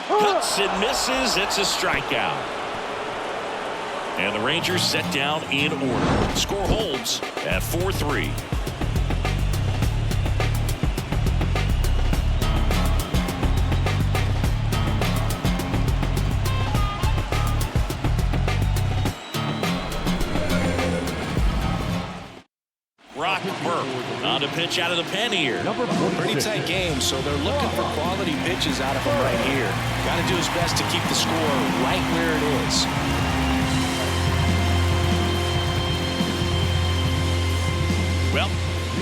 Cuts and misses. It's a strikeout. And the Rangers set down in order. Score holds at 4-3. Brock Burke on to pitch out of the pen here. Pretty tight game, so they're looking for quality pitches out of him right here. Got to do his best to keep the score right where it is. Well,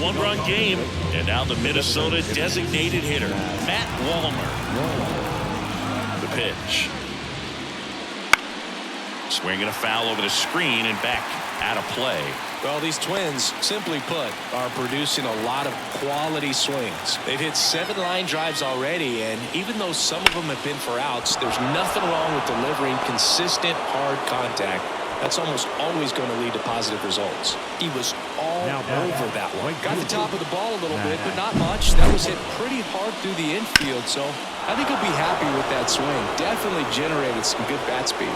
1-run game, and now the Minnesota designated hitter, Matt Wallmer. The pitch. Swinging a foul over the screen and back out of play. Well, these Twins, simply put, are producing a lot of quality swings. They've hit 7 line drives already, and even though some of them have been for outs, there's nothing wrong with delivering consistent, hard contact. That's almost always going to lead to positive results. He was all over that one. Got the top of the ball a little bit, but not much. That was hit pretty hard through the infield, so I think he'll be happy with that swing. Definitely generated some good bat speed.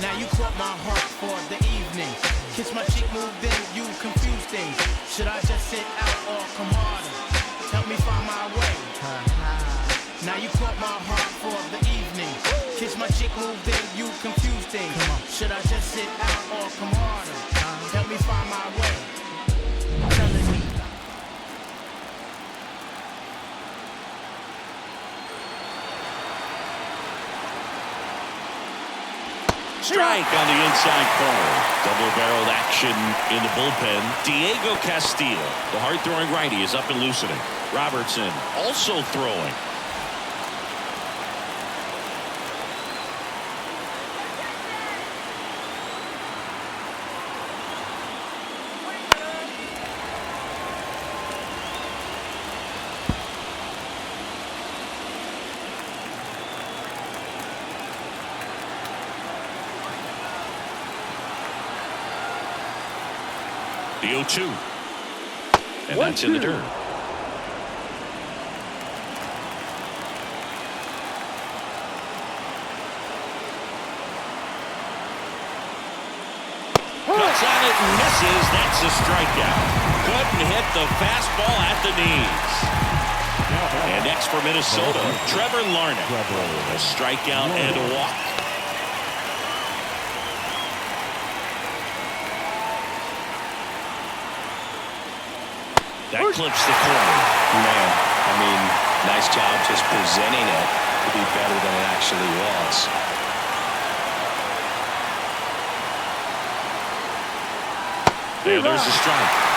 Now you caught my heart for the evening. Kiss my cheek, moved in, you confuse things. Should I just sit out or come harder? Help me find my way. Now you caught my heart for the evening. Kiss my chick, moved in, you confuse things. Should I just sit out or come harder? Help me find my way. Telling me. Strike on the inside corner. Double-barreled action in the bullpen. Diego Castillo, the hard-throwing righty, is up and loosening. Robertson also throwing. The 0-2. And that's in the dirt. Cuts on it and misses. That's a strikeout. Couldn't hit the fastball at the knees. And next for Minnesota, Trevor Larnach. A strikeout and a walk. That clips the corner. Man, I mean, nice job just presenting it to be better than it actually was. There's the strike.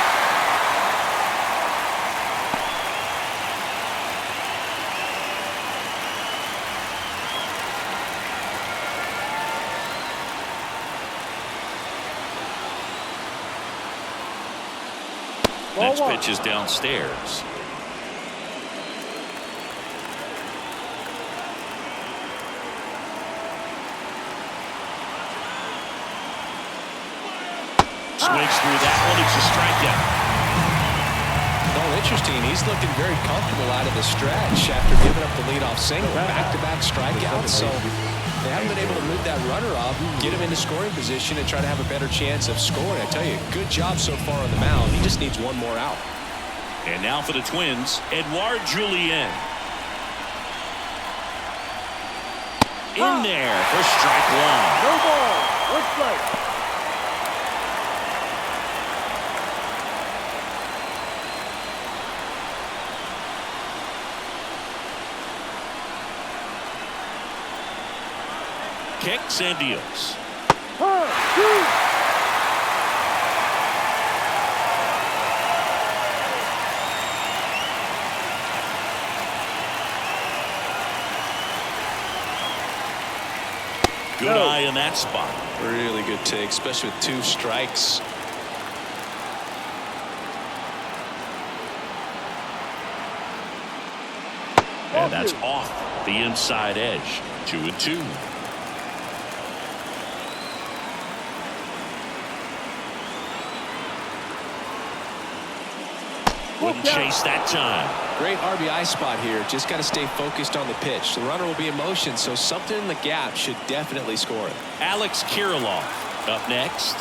Next pitch is downstairs. Swings through that one. It's a strikeout. Well, interesting. He's looking very comfortable out of the stretch after giving up the leadoff single. Back-to-back strikeouts. So they haven't been able to move that runner up, get him into scoring position, and try to have a better chance of scoring. I tell you, good job so far on the mound. He just needs one more out. And now for the Twins, Edouard Julien. In there for strike one. No ball. One strike. Kicks and deals. 1, 2. Good eye in that spot. Really good take, especially with 2 strikes. And that's off the inside edge. 2-2. Wouldn't chase that time. Great RBI spot here. Just got to stay focused on the pitch. The runner will be in motion, so something in the gap should definitely score it. Alex Kirilloff up next.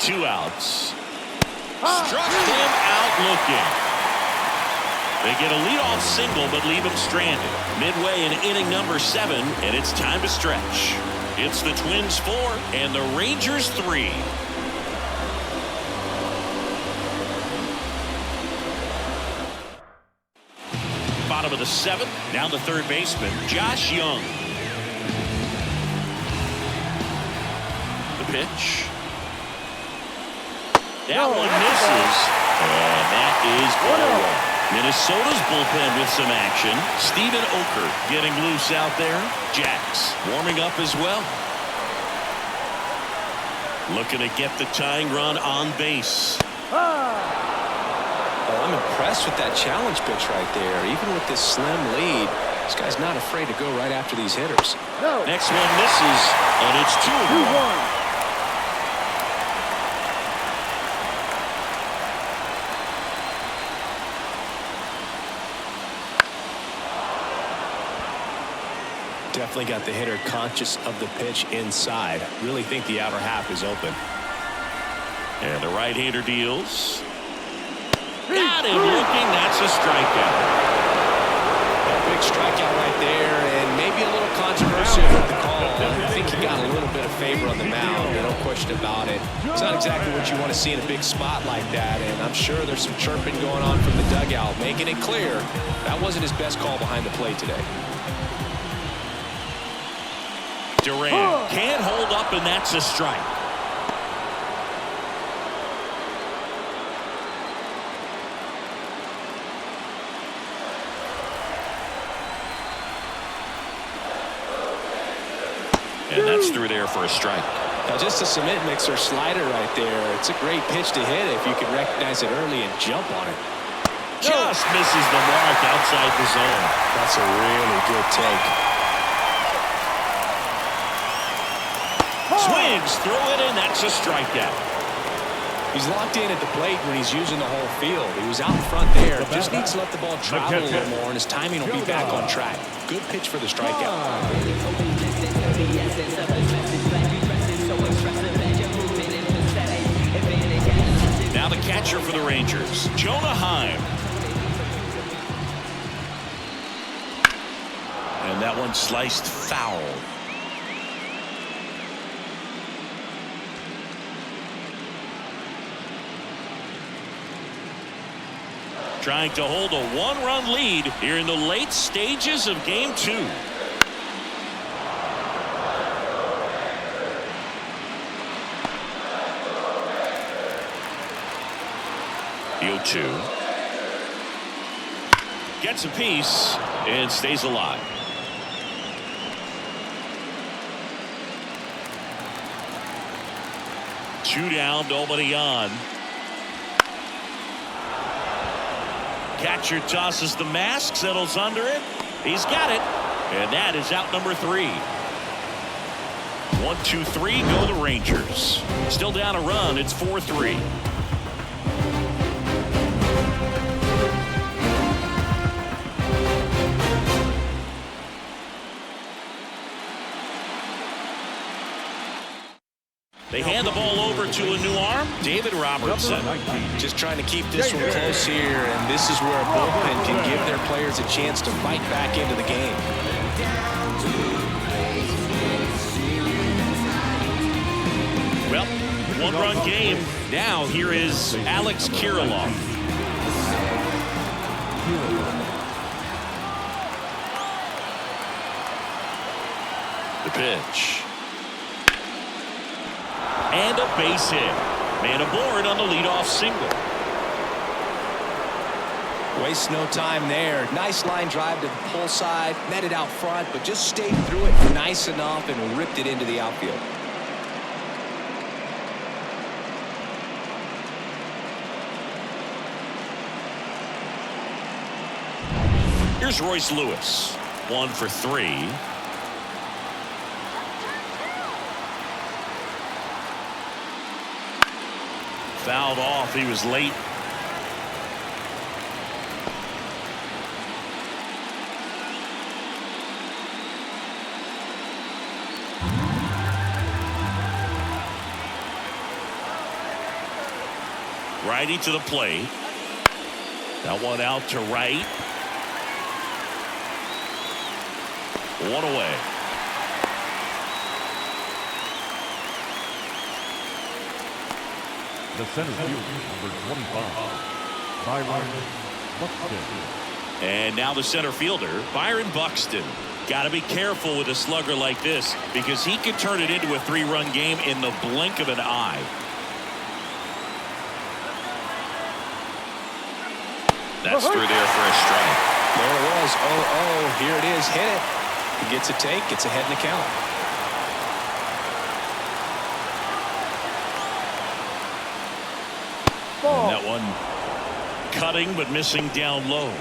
2 outs. Struck him out looking. They get a leadoff single, but leave him stranded. Midway in inning number 7, and it's time to stretch. It's the Twins 4 and the Rangers 3. Bottom of the 7th, now the third baseman, Josh Young. The pitch. That one misses, and that is ball one. Minnesota's bullpen with some action. Steven Oker getting loose out there. Jax warming up as well. Looking to get the tying run on base. Oh, I'm impressed with that challenge pitch right there. Even with this slim lead, this guy's not afraid to go right after these hitters. Next one misses, and it's 2-1. Definitely got the hitter conscious of the pitch inside. Really think the outer half is open. And the right-hander deals. Got him looking. That's a strikeout. A big strikeout right there, and maybe a little controversial with the call. I think he got a little bit of favor on the mound, no question about it. It's not exactly what you want to see in a big spot like that, and I'm sure there's some chirping going on from the dugout, making it clear that wasn't his best call behind the plate today. Durant can't hold up, and that's a strike. And that's through there for a strike. Now just a cement mixer slider right there. It's a great pitch to hit if you can recognize it early and jump on it. Just misses the mark outside the zone. That's a really good take. Swings through it, and that's a strikeout. He's locked in at the plate when he's using the whole field. He was out in front there. Just needs to let the ball travel a little more, and his timing will be back on track. Good pitch for the strikeout. Now the catcher for the Rangers, Jonah Heim. And that one sliced foul. trying to hold a one-run lead here in the late stages of Game 2. The 0-2. Gets a piece and stays alive. Two down, nobody on. Catcher tosses the mask, settles under it. He's got it. And that is out number 3. 1, 2, 3, go the Rangers. Still down a run. It's 4-3. They hand the ball over to a new arm, David Robertson. Just trying to keep this one close here, and this is where a bullpen can give their players a chance to fight back into the game. Well, one-run game. Now here is Alex Kirilloff. The pitch. And a base hit. Man aboard on the leadoff single. Waste no time there. Nice line drive to the pull side. Met it out front, but just stayed through it nice enough and ripped it into the outfield. Here's Royce Lewis. 1 for 3. Fouled off. He was late. Righty to the plate. That one out to right. One away. The center fielder, number 25, Byron Buxton. And now the center fielder, Byron Buxton. Got to be careful with a slugger like this because he could turn it into a 3-run game in the blink of an eye. That's through there for a strike. There it was. 0-0. Here it is. Hit it. He gets a take. Gets ahead in the count. And that one cutting but missing down low.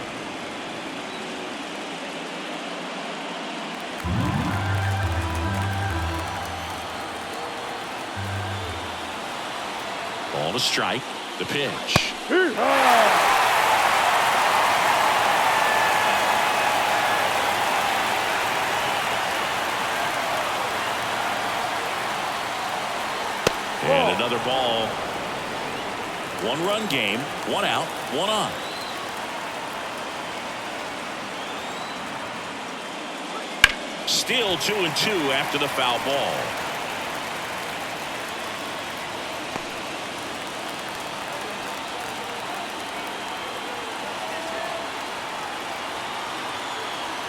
Ball to strike. The pitch. And another ball. 1-run game, 1 out, 1 on. Still 2-2 after the foul ball.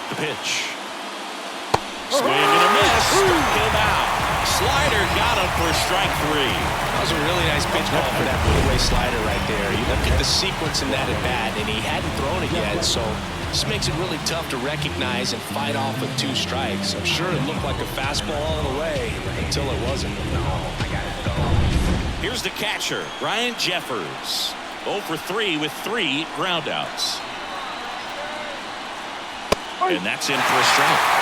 The pitch. Swing and a miss. Struck him out. Slider got him for strike 3. That was a really nice pitch call for that midway slider right there. You look at the sequence in that at bat, and he hadn't thrown it yet, so this makes it really tough to recognize and fight off with 2 strikes. I'm sure it looked like a fastball all the way until it wasn't. Here's the catcher, Ryan Jeffers. 0 for 3 with 3 groundouts. And that's in for a strike.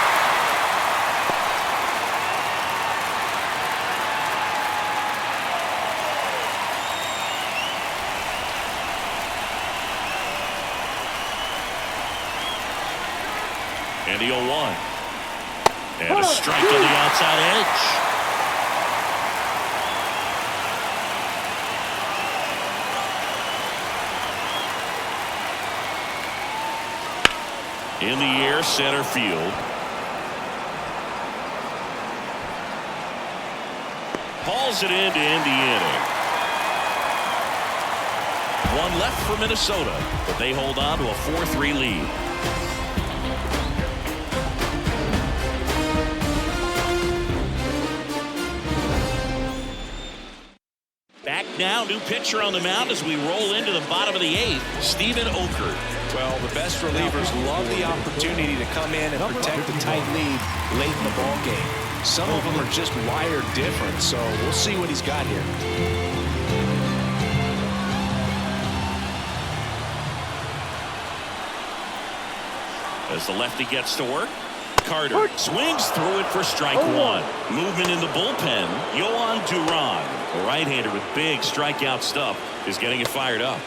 And the 0-1. And a strike on the outside edge. In the air, center field. Hauls it in to end the inning. one left for Minnesota, but they hold on to a 4-3 lead. Back now, new pitcher on the mound as we roll into the bottom of the 8th, Steven Okert. Well, the best relievers love the opportunity to come in and protect the tight lead late in the ball game. Some of them are just wired different, so we'll see what he's got here. As the lefty gets to work, Carter swings through it for strike one. Movement in the bullpen. Yohan Duran, the right-hander with big strikeout stuff, is getting it fired up.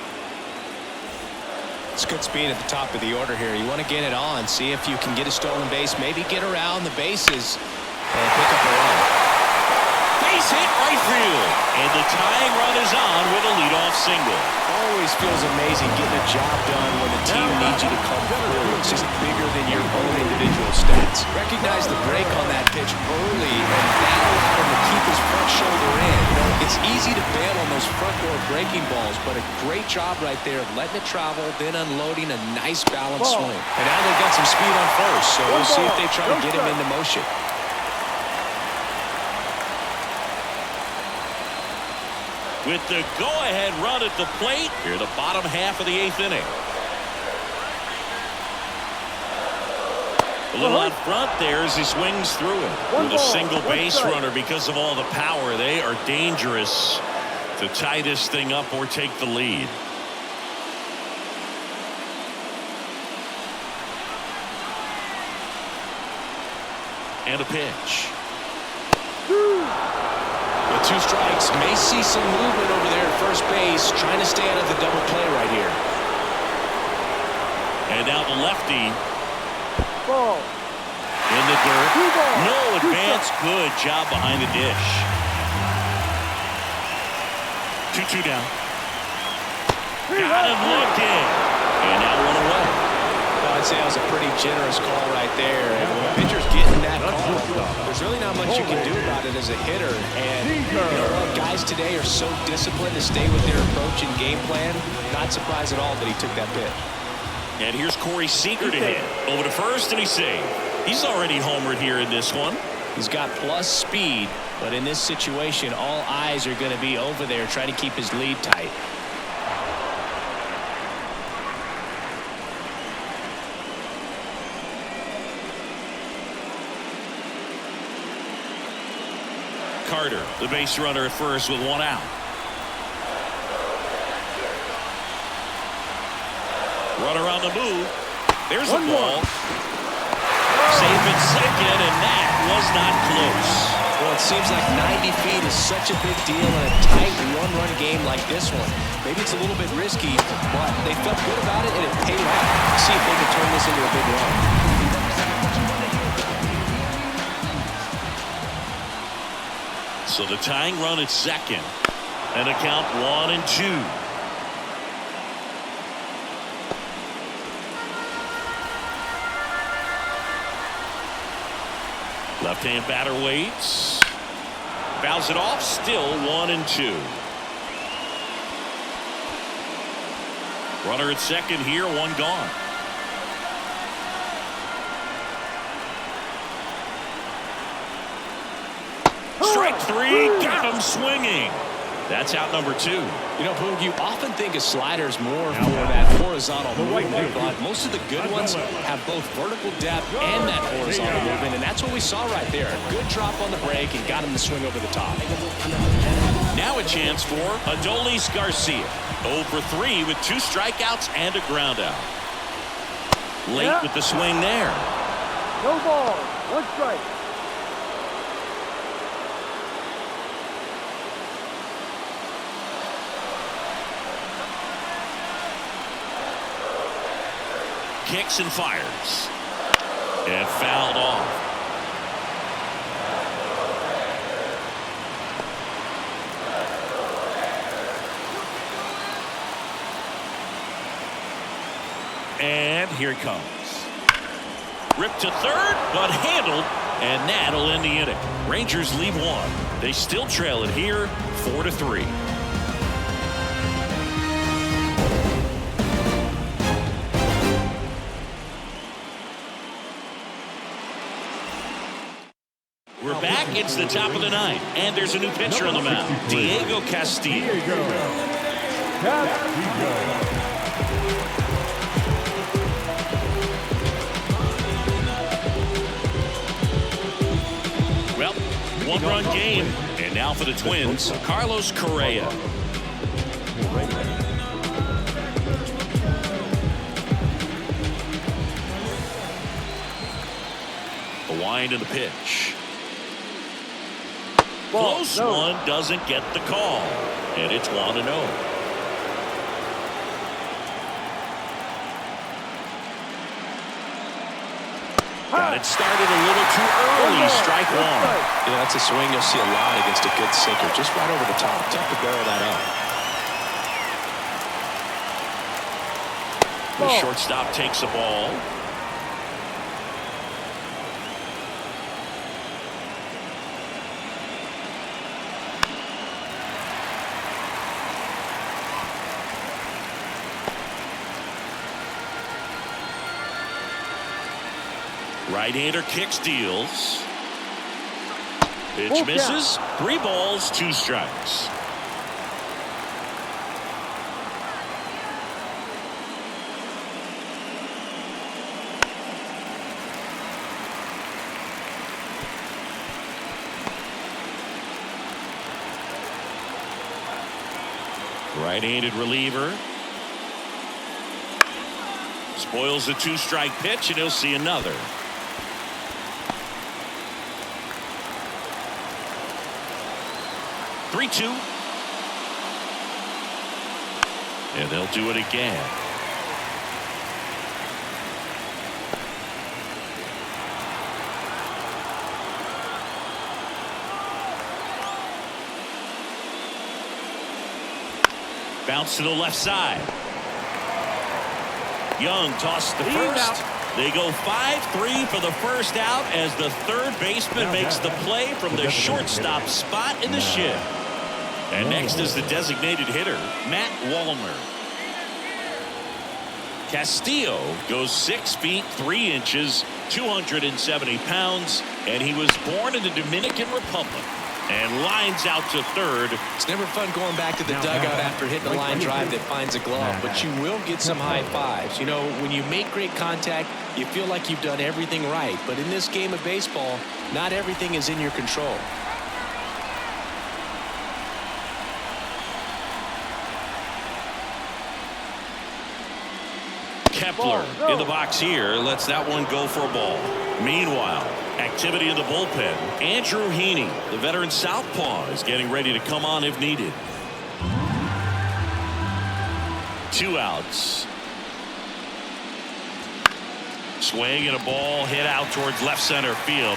It's good speed at the top of the order here. You want to get it on, see if you can get a stolen base, maybe get around the bases and pick up a run. Base hit right field, and the tying run is on with a leadoff single. Always feels amazing getting a job done when the team needs you to come through. It's just bigger than your own individual stats. Recognize the break on that pitch early, and that allowed him to keep his front shoulder in. You know, it's easy to bail on those front door breaking balls, but a great job right there of letting it travel, then unloading a nice balanced swing. And now they've got some speed on first, so we'll see if they try to get him into motion. With the go-ahead run at the plate, here the bottom half of the 8th inning. A little out front there as he swings through it. With a single base runner because of all the power, they are dangerous to tie this thing up or take the lead. And a pitch. With 2 strikes, may see some movement over there at first base, trying to stay out of the double play right here. And now the lefty. Ball. In the dirt. No advance. Good job behind the dish. 2-2 down. Got him looking. And now 1 away. Well, I'd say that was a pretty generous call right there. And when a pitcher's getting that call, there's really not much you can do about it as a hitter. And you know what, guys today are so disciplined to stay with their approach and game plan. Not surprised at all that he took that pitch. And here's Corey Seager to hit. Over to first, and he's saved. He's already homered here in this one. He's got plus speed, but in this situation, all eyes are going to be over there trying to keep his lead tight. Carter, the base runner at first with 1 out. Runner on the move. There's a ball. Safe at second, and that was not close. Well, it seems like 90 feet is such a big deal in a tight 1-run game like this one. Maybe it's a little bit risky, but they felt good about it, and it paid off. See if they can turn this into a big run. So the tying run at second, and a count 1-2. Left-hand batter waits. Fouls it off. Still 1-2. Runner at second here. 1 gone. Strike 3. Got him swinging. That's out number 2. You know, Boog, you often think a slider is more for that horizontal movement, but most of the good ones have both vertical depth and that horizontal movement, and that's what we saw right there. A good drop on the break and got him to swing over the top. Now a chance for Adolis Garcia. 0 for 3 with 2 strikeouts and a ground out. Late with the swing there. No ball. 1 strike. Kicks and fires. And fouled off. And here it comes. Ripped to third, but handled, and that'll end the inning. Rangers leave 1. They still trail it here, 4-3. We're back. It's the top of the ninth, and there's a new pitcher on the mound, Diego Castillo. Well, one-run game, and now for the Twins, Carlos Correa. The wind of the pitch. Close one, doesn't get the call, and it's 1-0. Got it started a little too early. Strike one. Yeah, that's a swing you'll see a lot against a good sinker. Just right over the top. Tough to barrel that up. The shortstop takes the ball. Right-hander kicks, deals. Pitch misses. 3 balls, 2 strikes. Right-handed reliever. Spoils the 2-strike pitch, and he'll see another. 3-2. And they'll do it again. Bounce to the left side. Young tosses the first. They go 5-3 for the first out as the third baseman makes the play from the shortstop spot in the shift. And next is the designated hitter, Matt Wallner. Castillo goes 6 feet 3 inches, 270 pounds, and he was born in the Dominican Republic and lines out to third. It's never fun going back to the dugout after hitting a line drive that finds a glove, but you will get some high fives. You know, when you make great contact, you feel like you've done everything right. But in this game of baseball, not everything is in your control. Kepler in the box here lets that one go for a ball. Meanwhile, activity in the bullpen. Andrew Heaney, the veteran southpaw, is getting ready to come on if needed. 2 outs. Swing and a ball hit out towards left center field.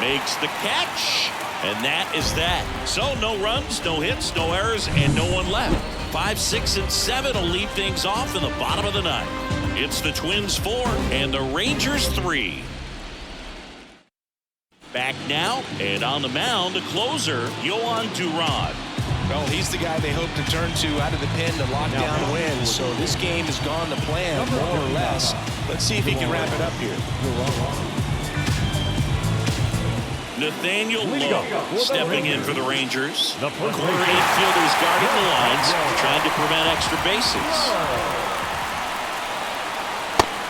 Makes the catch, and that is that. So no runs, no hits, no errors, and no one left. 5, 6, and 7 will lead things off in the bottom of the ninth. It's the Twins 4 and the Rangers 3. Back now, and on the mound, the closer, Yohan Duran. Well, he's the guy they hope to turn to out of the pen to lock down wins. So this game has gone to plan, more or less. Let's see if he can wrap it up here. Nathaniel Lowe stepping in for the Rangers. The corner infielders guarding the lines, trying to prevent extra bases.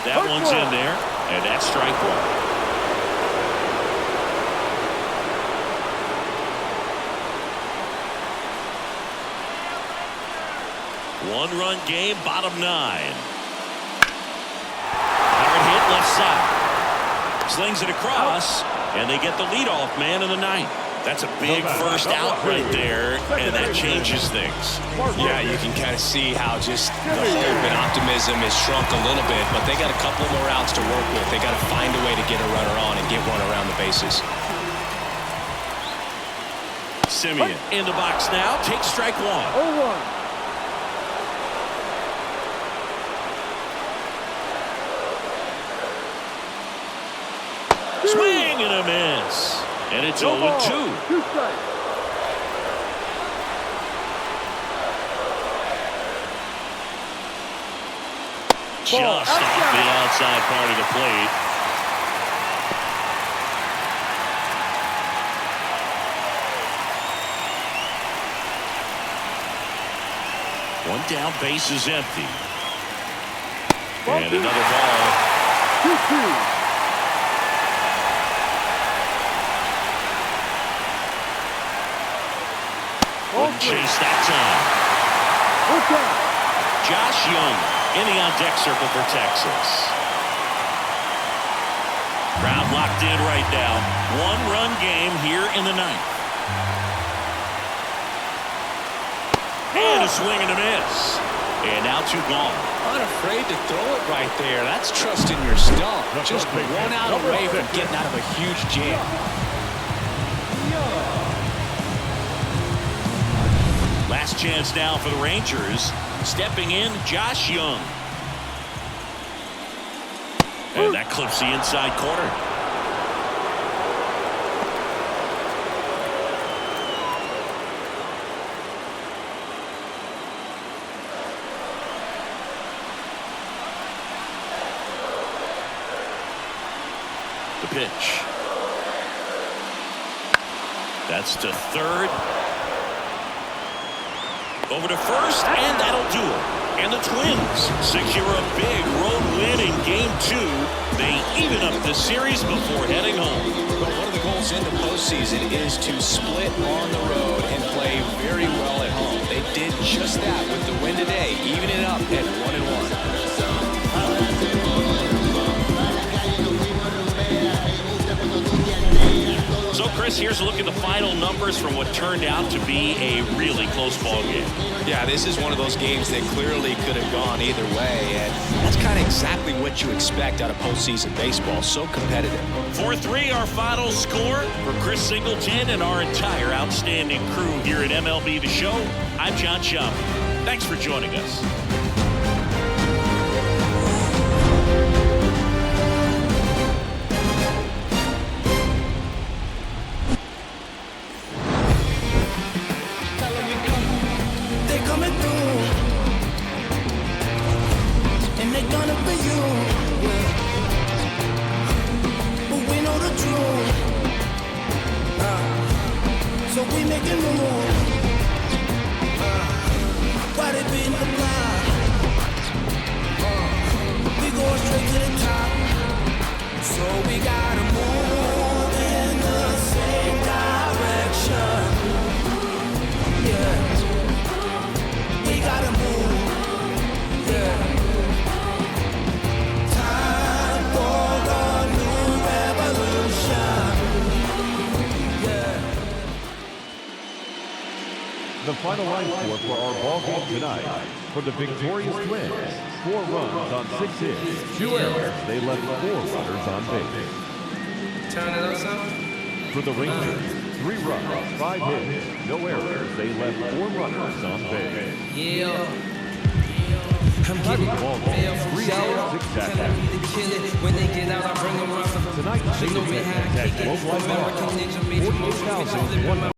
That one's in there, and that's strike one. One-run game, bottom 9. Hard hit left side. Slings it across, and they get the leadoff man in the ninth. That's a big first out right there, and that changes things. Yeah, you can kind of see how just the hope and optimism is shrunk a little bit, but they got a couple more outs to work with. They got to find a way to get a runner on and get one around the bases. Simeon in the box now, takes strike one. 0-1. Swing and a miss. And it's 0-2. 2 strikes. Just off the outside part of the plate. One down, base is empty. And another ball. 2-2. Wouldn't chase that time. Okay. Josh Young in the on-deck circle for Texas. Crowd locked in right now. One-run game here in the ninth. And a swing and a miss. And now 2 gone. Unafraid to throw it right there. That's trusting your stump. Just 1 out away from getting out of a huge jam. Last chance now for the Rangers. Stepping in, Josh Young. And that clips the inside corner. The pitch. That's to third. Over to first, and that'll do it. And the Twins secure a big road win in Game 2. They even up the series before heading home. But one of the goals in the postseason is to split on the road and play very well at home. They did just that with the win today, even it up at 1-1. So, Chris, here's a look at the final numbers from what turned out to be a really close ball game. Yeah, this is one of those games that clearly could have gone either way, and that's kind of exactly what you expect out of postseason baseball. So competitive. 4-3, our final score. For Chris Singleton and our entire outstanding crew here at MLB The Show, I'm John Sciambi. Thanks for joining us. The final line score for our ball game tonight. For the victorious Twins, 4 runs on 6 hits, 2 errors. They left 4 runners on base. Turn it up some. For the Rangers, 3 runs, 5 hits, no errors. They left 4 runners on base. Yeah. I'm getting ball game, 3 hours, 6 seconds. When they get out, I bring them around. Tonight's single event has global 48,001